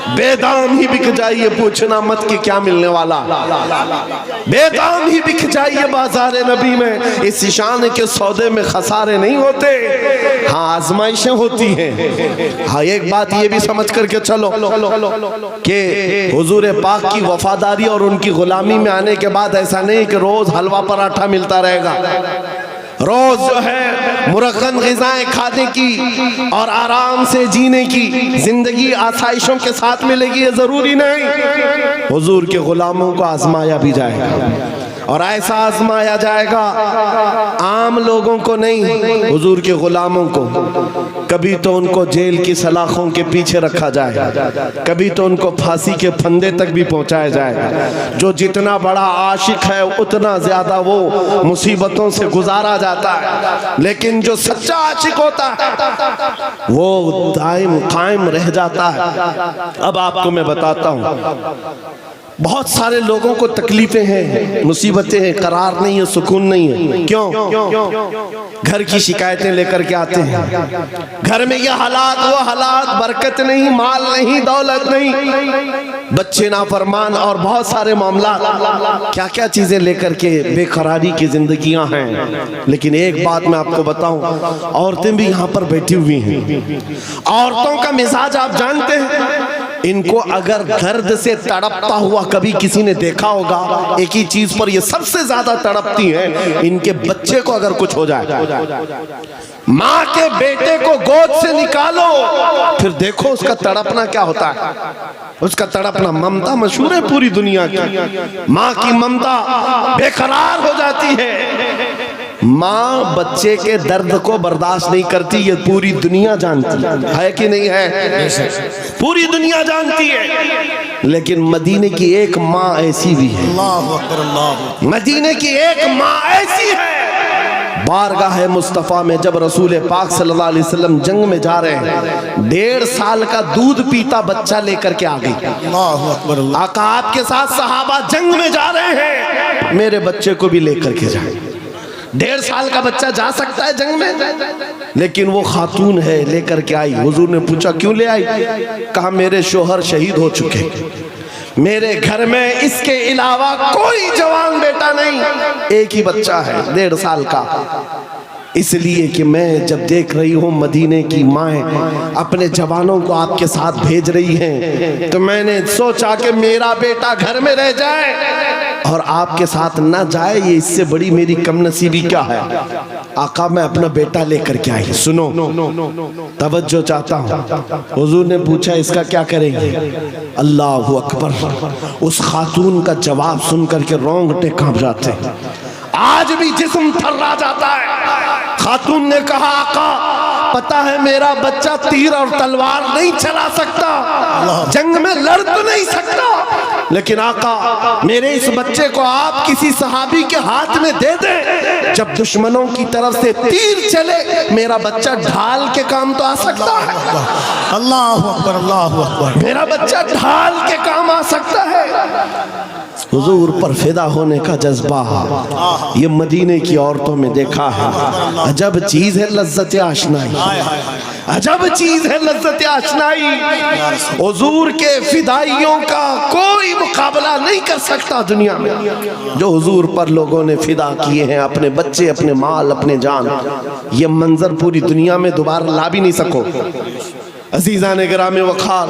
बेदाम ही बिक जाइए, पूछना मत कि क्या मिलने वाला। बेदाम ही बिक जाइए बाजार नबी में। इस शान के सौदे में खसारे नहीं होते, हाँ आजमाइशें होती हैं। हाँ एक बात ये भी समझ करके चलो कि हुजूर पाक की वफादारी और उनकी गुलामी में आने के बाद ऐसा नहीं कि रोज हलवा पराठा मिलता रहेगा। रोज जो है मुरक्कन ग़िज़ाएं खाने की और आराम से जीने की जिंदगी आसाइशों के साथ मिलेगी, ये जरूरी नहीं। हुजूर के गुलामों को आजमाया भी जाएगा, और ऐसा आजमाया जाएगा आम लोगों को नहीं, हुजूर के गुलामों को। कभी तो उनको जेल की सलाखों के पीछे रखा जाएगा, कभी तो उनको फांसी के फंदे तक भी पहुंचाया जाएगा। जो जितना बड़ा आशिक है उतना ज्यादा वो मुसीबतों से गुजारा जाता है, लेकिन जो सच्चा आशिक होता है वो दायम कायम रह जाता है। अब आपको मैं बताता हूँ, बहुत सारे लोगों को तकलीफें हैं, मुसीबतें हैं, करार नहीं है, सुकून नहीं है। क्यों? घर की शिकायतें लेकर के आते हैं, घर में ये हालात वो हालात, बरकत नहीं, माल नहीं, दौलत नहीं, बच्चे नाफरमान और बहुत सारे मामला, क्या क्या चीजें लेकर के बेकरारी की जिंदगियां हैं। लेकिन एक बात मैं आपको बताऊं, औरतें भी यहाँ पर बैठी हुई हैं। औरतों का मिजाज आप जानते हैं, इनको अगर दर्द से तड़पता हुआ कभी किसी ने देखा होगा, एक ही चीज पर ये सबसे ज्यादा तड़पती हैं, इनके बच्चे को अगर कुछ हो जाए। माँ के बेटे को गोद से निकालो, फिर देखो उसका तड़पना क्या होता है। उसका तड़पना, ममता मशहूर है पूरी दुनिया की, माँ की ममता बेकरार हो जाती है। माँ बच्चे के दर्द को बर्दाश्त नहीं करती, ये पूरी दुनिया जानती है कि नहीं है? पूरी दुनिया जानती है। लेकिन मदीने की एक माँ ऐसी भी है, मदीने की एक माँ ऐसी है। बारगाह मुस्तफ़ा में जब रसूल पाक सल्लल्लाहु अलैहि वसल्लम जंग में जा रहे हैं, 1.5 साल का दूध पीता बच्चा लेकर के आ गई। आका आपके साथ सहाबा जंग में जा रहे हैं, मेरे बच्चे को भी लेकर के जाए। 1.5 साल का बच्चा जा सकता है जंग में, लेकिन वो खातून है, लेकर के आई। हुजूर ने पूछा क्यों ले आई? कहा मेरे शोहर शहीद हो चुके, मेरे घर में इसके अलावा कोई जवान बेटा नहीं, एक ही बच्चा है 1.5 साल का। इसलिए कि मैं जब देख रही हूँ मदीने की माएँ अपने जवानों को आपके साथ भेज रही हैं, तो मैंने सोचा कि मेरा बेटा घर में रह जाए और आपके साथ ना जाए, ये इससे बड़ी मेरी कमनसीबी क्या है। आका मैं अपना बेटा लेकर के आई। सुनो, तवज्जो चाहता हूँ। हुजूर ने पूछा इसका क्या करेंगे? अल्लाहु अकबर। उस खातून का जवाब सुन करके रोंगटे कांप जाते हैं, आज भी जिस्म थर्रा जाता है। खातून ने कहा आका पता है मेरा बच्चा तीर और तलवार नहीं चला सकता, जंग में लड़ तो नहीं सकता, लेकिन आका मेरे इस बच्चे को आप किसी सहाबी के हाथ में दे दे, जब दुश्मनों की तरफ से तीर चले मेरा बच्चा ढाल के काम तो आ सकता है। अल्लाहु अकबर, अल्लाहु अकबर। मेरा बच्चा ढाल के काम आ सकता है। हुजूर पर फिदा होने का जज्बा ये मदीने की औरतों में देखा है। अजब चीज है लज्जत आशनाई, अजब चीज है लज्जत आशनाई। हुजूर के फिदाइयों का कोई मुकाबला नहीं कर सकता दुनिया में। जो हुजूर पर लोगों ने फिदा किए हैं, अपने बच्चे, अपने माल, अपने जान, ये मंजर पूरी दुनिया में दोबारा ला भी नहीं सको। अजीज़ान गिरामे वखार,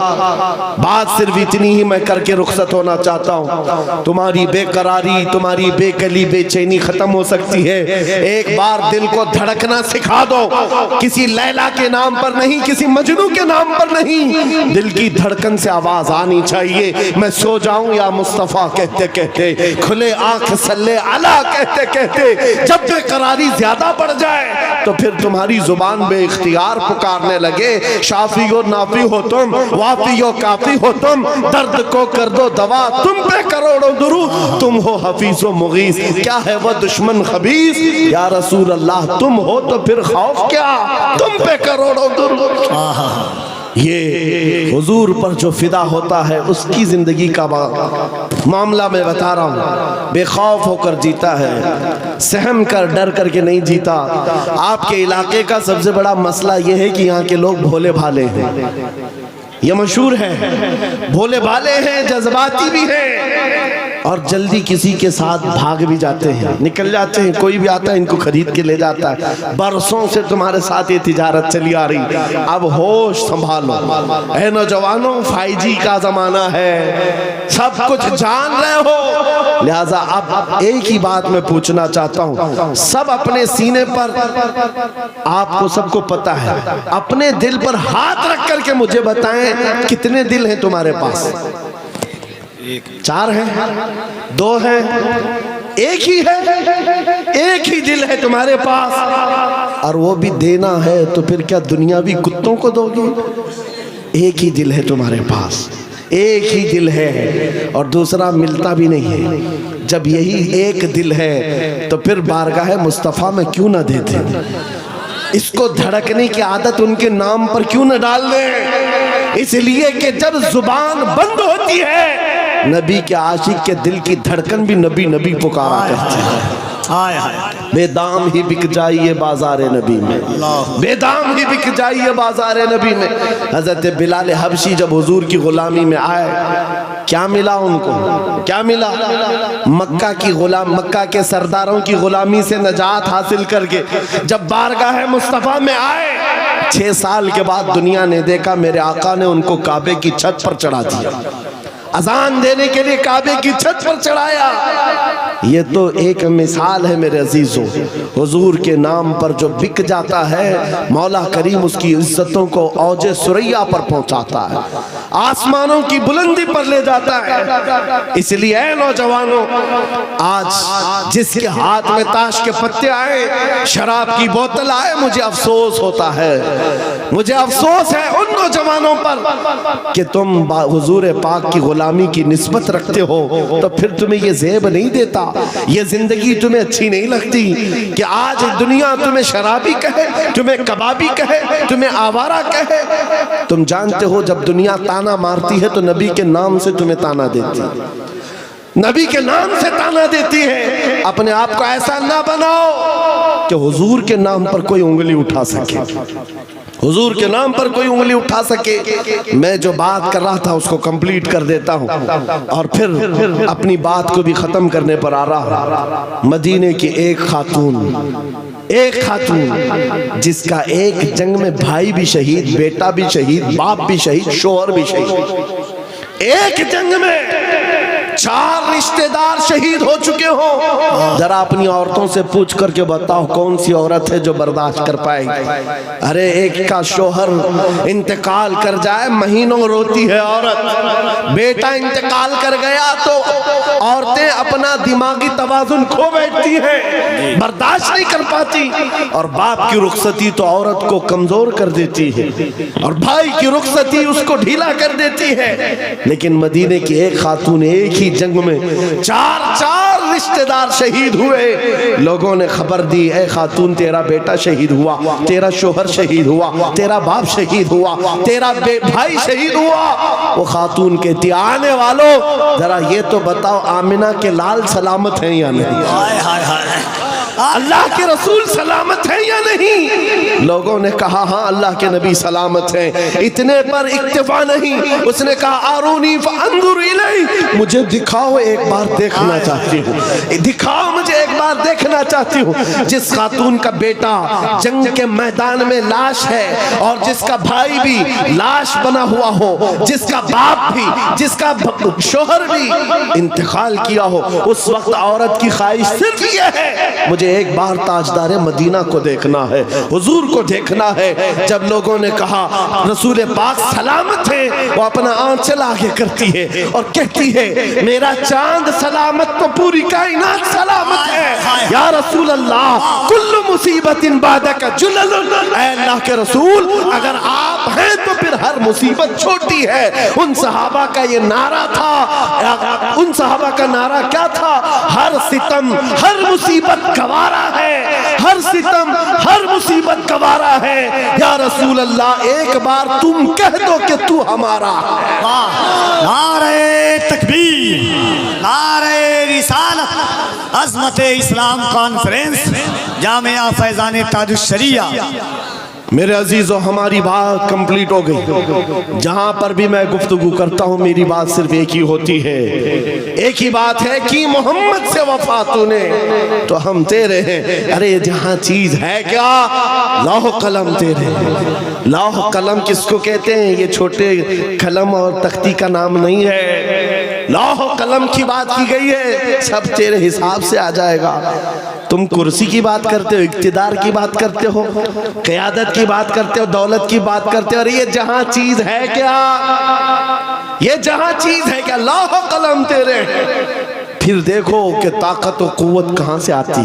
बात सिर्फ इतनी ही मैं करके रुखसत होना चाहता हूँ। तुम्हारी बेकरारी, तुम्हारी बेकली, बेचैनी खत्म हो सकती है। एक बार दिल को धड़कना सिखा दो, किसी लैला के नाम पर नहीं, किसी मजनू के नाम पर नहीं, दिल की धड़कन से आवाज आनी चाहिए। मैं सो जाऊं या मुस्तफा कहते कहते, खुले आंख सल्ले अला कहते कहते, जब बेकरारी ज्यादा बढ़ जाए तो फिर तुम्हारी जुबान बेइख्तियार पुकारने लगे, शाफी और नाफी हो तुम, वाफी और काफी हो तुम, दर्द को कर दो दवा, तुम पे करोड़ों दुरूद, तुम हो हफीज़ व मुगीस, क्या है वह दुश्मन खबीस, या रसूल अल्लाह तुम हो तो फिर खौफ क्या, तुम पे करोड़ों दुरूद। ये हुजूर पर जो फिदा होता है उसकी जिंदगी का मामला मैं बता रहा हूँ। बेखौफ होकर जीता है, सहम कर डर करके नहीं जीता। आपके इलाके का सबसे बड़ा मसला यह है कि यहाँ के लोग भोले भाले हैं, ये मशहूर है। भोले भाले हैं, जज्बाती भी हैं और जल्दी किसी के साथ भाग भी जाते हैं, निकल जाते हैं। कोई भी आता है इनको खरीद के ले जाता है। बरसों से तुम्हारे साथ ये तिजारत चली आ रही, अब होश संभालो। ऐ नौजवानों, 5G का जमाना है, सब कुछ जान रहे हो, लिहाजा अब एक ही बात मैं पूछना चाहता हूँ। सब अपने सीने पर, आपको सबको पता है, अपने दिल पर हाथ रख करके मुझे बताएं कितने दिल हैं तुम्हारे पास? 4 हैं, 2 हैं, एक ही है? एक ही दिल है तुम्हारे पास, और वो भी देना है तो फिर क्या दुनियावी कुत्तों को दोगे? एक ही दिल है तुम्हारे पास, एक ही दिल है और दूसरा मिलता भी नहीं है। जब यही एक दिल है तो फिर बारगाह मुस्तफ़ा में क्यों ना देते? इसको धड़कने की आदत उनके नाम पर क्यों न डाल दें? इसलिए कि जब जुबान बंद होती है, नबी के आशिक के दिल की धड़कन भी नबी नबी पुकारा करती है। बेदाम ही बिक जाइए बाजारे नबी में, बेदाम ही बिक जाइए बाजारे नबी में। हजरत बिलाल हबशी जब हुजूर की गुलामी में आए, क्या मिला उनको? क्या मिला? मक्का की गुलाम, मक्का के सरदारों की गुलामी से नजात हासिल करके जब बारगाह मुस्तफ़ा में आए, 6 साल के बाद दुनिया ने देखा मेरे आका ने उनको काबे की छत पर चढ़ा दिया, अजान देने के लिए काबे की छत पर चढ़ाया। ये तो एक मिसाल है मेरे अजीजों। हुजूर के नाम पर जो बिक जाता है, मौला करीम उसकी इज्जतों को औजे सुरैया पर पहुंचाता है, आसमानों की बुलंदी पर ले जाता है। इसलिए ऐ नौजवानों, आज जिसके हाथ में ताश के पत्ते आए, शराब की बोतल आए, मुझे अफसोस होता है, मुझे अफसोस है उन नौजवानों पर कि तुम हुजूर पाक की गुलामी की निस्बत रखते हो, तो फिर तुम्हें ये ज़ेब नहीं देता, ये जिंदगी तुम्हें अच्छी नहीं लगती कि आज दुनिया तुम्हें शराबी कहे, तुम्हें कबाबी कहे, तुम्हें आवारा कहे। तुम जानते हो जब दुनिया ताना मारती है तो नबी के नाम से तुम्हें ताना देती है, नबी के नाम से ताना देती है। अपने आप को ऐसा ना बनाओ कि हुजूर के नाम पर कोई उंगली उठा सके, हुजूर के नाम पर कोई उंगली उठा सके। मैं जो बात कर रहा था उसको कंप्लीट कर देता हूँ और फिर अपनी बात को भी खत्म करने पर आ रहा हूँ। मदीने की एक खातून एक खातून जिसका एक जंग में भाई भी शहीद, बेटा भी शहीद, बाप भी शहीद, शोहर भी शहीद, एक जंग में 4 रिश्तेदार शहीद हो चुके हो। जरा अपनी औरतों से पूछ करके बताओ कौन सी औरत है जो बर्दाश्त कर पाएगी। अरे एक का शोहर इंतकाल कर जाए महीनों रोती है औरत, बेटा इंतकाल कर गया तो औरतें अपना दिमागी तवाजुन खो बैठती हैं, बर्दाश्त नहीं कर पाती। और बाप की रुखसती तो औरत को कमजोर कर देती है, और भाई की रुखसती उसको ढीला कर देती है। लेकिन मदीने की एक खातून एक ही जंग में 4 रिश्तेदार शहीद हुए। लोगों ने खबर दी, ए खातून तेरा बेटा शहीद हुआ, तेरा शोहर शहीद हुआ, तेरा बाप शहीद हुआ, तेरा भाई शहीद हुआ। वो खातून कहती, आने वालों जरा ये तो बताओ आमिना के लाल सलामत हैं या नहीं? हाय हाय हाय, अल्लाह के रसूल सलामत है या नहीं? लोगों ने कहा हाँ अल्लाह के नबी सलामत हैं। इतने पर इक्तिफा नहीं, उसने कहा आरूनी फअंजुर इलैहि, मुझे दिखाओ एक बार देखना चाहती हूँ, दिखाओ मुझे एक बार देखना चाहती हूँ। जिस खातून का बेटा जंग के मैदान में लाश है और जिसका भाई भी लाश बना हुआ हो, जिसका बाप भी, जिसका शोहर भी इंतकाल किया हो, उस वक्त औरत की ख्वाहिश सिर्फ ये है मुझे एक बार ताजदार मदीना को देखना है, हुजूर को देखना है। जब लोगों ने कहा रसूल पाक सलामत है, वो अपना आंचल आगे करती है और कहती है मेरा चांद सलामत तो पूरी कायनात सलामत है। या रसूल अल्लाह कुल्लु मुसीबतिन बादका जुललुन, ऐ अल्लाह के रसूल अगर आप हैं तो फिर हर मुसीबत छोटी है। उन सहाबा का ये नारा था, उन सहाबा का नारा क्या था? हर सितम हर मुसीबत गवारा है, हर सितम हर मुसीबत गवारा है। या रसूल अल्लाह एक बार तुम कह दो कि तू हमारा। नारे तकबीर, नारे रिसालत, अज़मत-ए इस्लाम कॉन्फ्रेंस, जामिया फैज़ान ताजुश शरिया। मेरे अजीजों हमारी बात कंप्लीट हो गई। जहां पर भी मैं गुफ्तगू करता हूं मेरी बात सिर्फ एक ही होती है, एक ही बात है कि मोहम्मद से वफा तूने तो हम तेरे हैं। अरे जहां चीज है क्या, लौह कलम तेरे। लौह कलम किसको कहते हैं? ये छोटे कलम और तख्ती का नाम नहीं है, लौह कलम की बात की गई है। सब तेरे हिसाब से आ जाएगा। तुम कुर्सी की बात करते हो, इक्तिदार की बात करते हो, क़यादत की बात करते हो, दौलत की बात करते हो। और ये जहां चीज है क्या, ये जहां चीज है क्या, लौह कलम तेरे। फिर देखो कि ताकत और कुव्वत कहां से आती,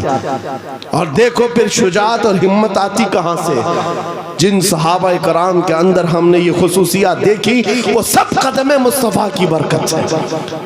और देखो फिर शुजाअत और हिम्मत आती कहां से। जिन सहाबा कराम के अंदर हमने ये खुसूसियात देखी वो सब कदम मुस्तफ़ा की बरकत है,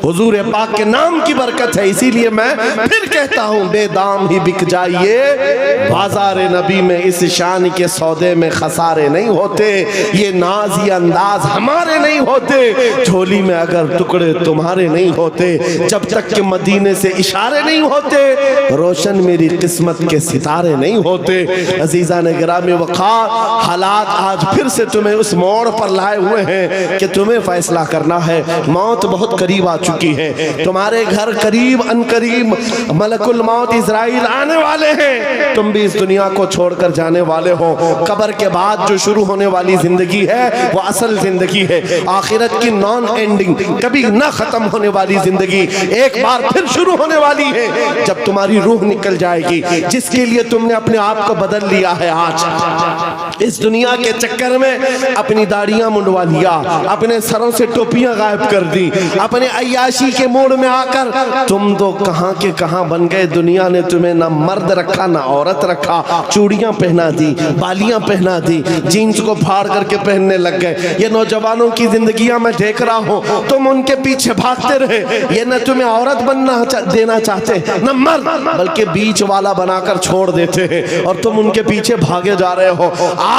हुजूर पाक के नाम की बरकत है। इसीलिए मैं फिर कहता हूँ बेदाम ही बिक जाइए बाजार नबी में, इस शान के सौदे में खसारे नहीं होते। ये नाज ये अंदाज हमारे नहीं होते, झोली में अगर टुकड़े तुम्हारे नहीं होते, जब तक के मदीने से इशारे नहीं होते, रोशन मेरी किस्मत के सितारे नहीं होते। अजीजा ने गिरामी वक़ार, हालात आज फिर से तुम्हें उस मोड़ पर लाए हुए हैं कि तुम्हें फैसला करना है। मौत बहुत करीब आ चुकी है, तुम्हारे घर करीब अनकरीब मलकुल मौत इज़राइल आने वाले हैं। तुम भी इस दुनिया को छोड़कर जाने वाले हो। कब्र के बाद जो शुरू होने वाली जिंदगी है वो असल जिंदगी है, आखिरत की नॉन एंडिंग, कभी ना खत्म होने वाली जिंदगी एक बार फिर शुरू होने वाली है, जब तुम्हारी रूह निकल जाएगी। जिसके लिए तुमने अपने आप को बदल लिया है, आज इस दुनिया के चक्कर में अपनी दाढ़ियां मुंडवा लिया, अपने सरों से टोपियां गायब कर दी, अपने अय्याशी के मोड़ में आकर तुम तो कहां के कहां बन गए। दुनिया ने तुम्हें ना मर्द रखा ना औरत रखा, चूड़ियां पहना दी, बालियां पहना दी, जीन्स को फाड़ करके पहनने लग गए। ये नौजवानों की जिंदगियां मैं देख रहा हूं, तुम उनके पीछे भागते रहे। ये न तुम्हें औरत बनना देना चाहते न मर्द, बल्कि बीच वाला बनाकर छोड़ देते हैं और तुम उनके पीछे भागे जा रहे हो।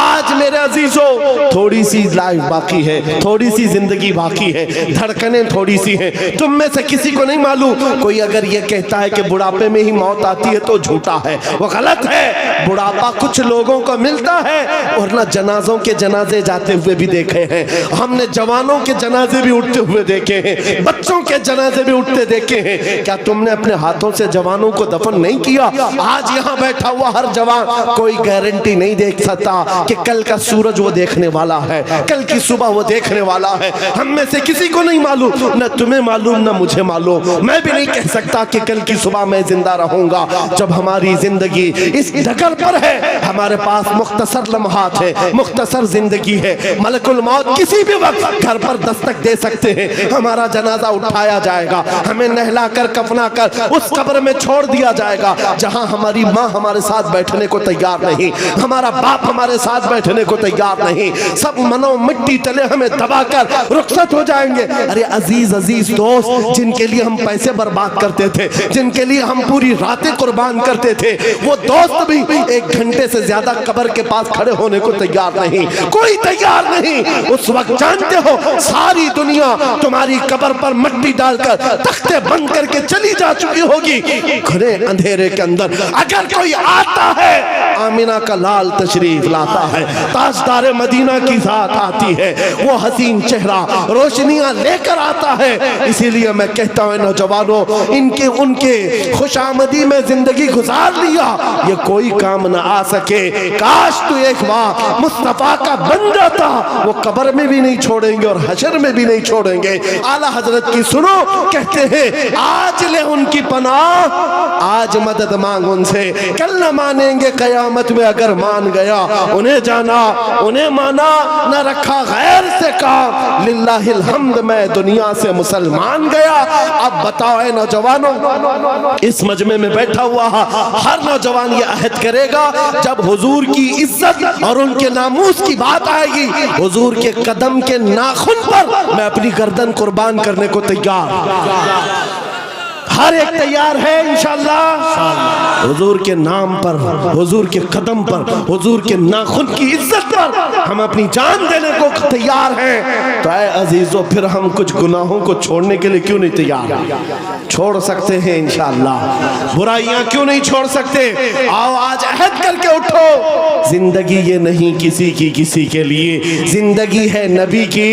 आज मेरे अजीजों थोड़ी सी लाइफ बाकी है, थोड़ी सी जिंदगी बाकी है, धड़कनें थोड़ी सी हैं। तुम में से किसी को नहीं मालूम, कोई अगर ये कहता है कि बुढ़ापे में ही मौत आती है तो झूठा है, वो गलत है। बुढ़ापा कुछ लोगों को मिलता है, और ना जनाजों के जनाजे जाते हुए भी देखे हैं हमने, जवानों के जनाजे भी उठते हुए देखे हैं, बच्चों के जनाजे भी उठते देखे हैं। क्या तुमने अपने हाथों से जवानों को दफन नहीं किया? आज यहाँ बैठा हुआ हर जवान कोई गारंटी नहीं देख सकता कि कल का सूरज वो देखने वाला है, कल की सुबह वो देखने वाला है। हम में से किसी को नहीं मालूम, न तुम्हें मालूम न मुझे मालूम। मैं भी नहीं कह सकता कि कल की सुबह मैं जिंदा रहूंगा। जब हमारी जिंदगी इस ढगर पर है, हमारे पास मुख्तसर लम्हात है, मुख्तसर जिंदगी है। मलकुल मौत किसी भी वक्त घर पर दस्तक दे सकते हैं। हमारा जनाजा उठाया जाएगा, हमें नहला कर कफना कर उस कब्र में छोड़ दिया जाएगा जहां हमारी माँ हमारे साथ बैठने को तैयार नहीं, हमारा बाप हमारे साथ बैठने को तैयार नहीं। सब मनो मिट्टी तले हमें दबाकर रुखसत हो जाएंगे। अरे अजीज अजीज दोस्त, जिनके लिए हम पैसे बर्बाद करते थे, जिनके लिए हम पूरी रातें कुर्बान करते थे, वो दोस्त भी 1 घंटे से ज्यादा कब्र के पास खड़े होने को तैयार नहीं, कोई तैयार नहीं। उस वक्त जानते हो सारी दुनिया तुम्हारी कब्र पर मिट्टी डालकर तख्ते बंद करके चली जा चुकी होगी घने अंधेरे के अंदर। अगर कोई आता है, आमिना का लाल तशरीफ लाता है, ताजदार मदीना की जात आती है, वो हसीन चेहरा रोशनियां लेकर आता है। इसीलिए मैं कहता हूं नौजवानों, इनके उनके खुशामदी में जिंदगी गुजार लिया, ये कोई काम न आ सके। काश तू एक बार मुस्तफा का बन जाता, वो कब्र में भी नहीं छोड़ेंगे और हशर में भी नहीं छोड़ेंगे। आला हजरत की सुनो, कहते हैं आज ले उनकी पनाह, आज मदद मांग उनसे, कल न मानेंगे कयामत में अगर मान गया। उन्हें जाना उन्हें माना, न रखा गैर से काम, लिल्लाहिल हम्द मैं दुनिया से मुसलमान गया। अब बताओ ऐ नौजवानों, इस मजमे में बैठा हुआ हर नौजवान ये अहद करेगा, जब हुजूर की इज्जत और उनके नामूस की बात आएगी, हुजूर के कदम के नाखून पर मैं अपनी गर्दन कुर्बान करने को तैयार। हर एक तैयार है इंशाअल्लाह। हुजूर के नाम पर, हुजूर के कदम पर, हुजूर के नाखून की इज्जत पर हम अपनी जान देने को तैयार हैं। तो ऐ अजीजों, फिर हम कुछ गुनाहों को छोड़ने के लिए क्यों नहीं तैयार? छोड़ सकते हैं इंशाअल्लाह। बुराइयां क्यों नहीं छोड़ सकते? आओ आज अहद करके उठो। जिंदगी ये नहीं किसी की किसी के लिए, जिंदगी है नबी की।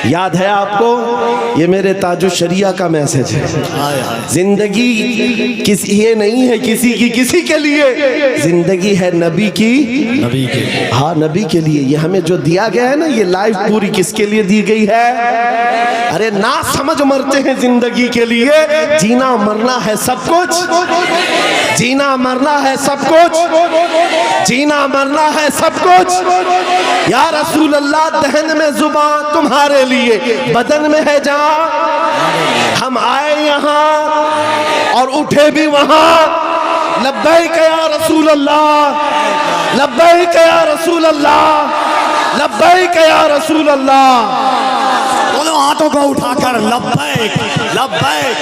याद है आपको, ये मेरे ताजु शरिया का मैसेज है। जिंदगी किसी ये नहीं है किसी की किसी के लिए, जिंदगी है नबी की, नबी के। हाँ, नबी के लिए। ये हमें जो दिया गया है ना, ये लाइफ पूरी किसके लिए दी गई है? अरे ना समझ मरते हैं जिंदगी के लिए। जीना मरना है सब कुछ, जीना मरना है सब कुछ, जीना मरना है सब कुछ। या रसूल अल्लाह, दहन में जुबान तुम्हारे लिए, बदन में है जान। हम आए यहाँ और उठे भी वहाँ। लब्बैक या रसूल अल्लाह, लब्बैक या रसूल अल्लाह, लब्बैक या रसूल अल्लाह। दोनों हाथों को उठाकर लब्बैक लब्बैक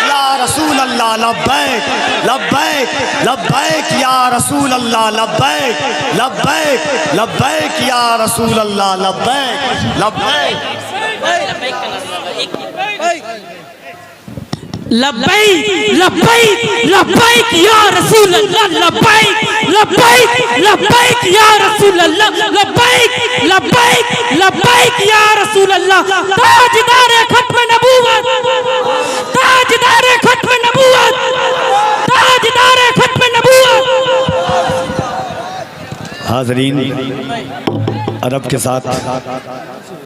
या रसूल अल्लाह, लब्बैक लब्बैक लब्बैक या रसूल अल्लाह, लब्बैक लब्बैक लब्बैक या रसूल अल्लाह, लब्बैक लब्बैक लब्बैक लब्बैक लब्बैक या रसूल अल्लाह, लब्बैक लब्बैक लब्बैक या रसूल अल्लाह, लब्बैक लब्बैक लब्बैक या रसूल अल्लाह। ताजदारे खत्म नबूवत, ताजदारे खत्म नबूवत, ताजदारे खत्म नबूवत। हाज़रीन, अदब के साथ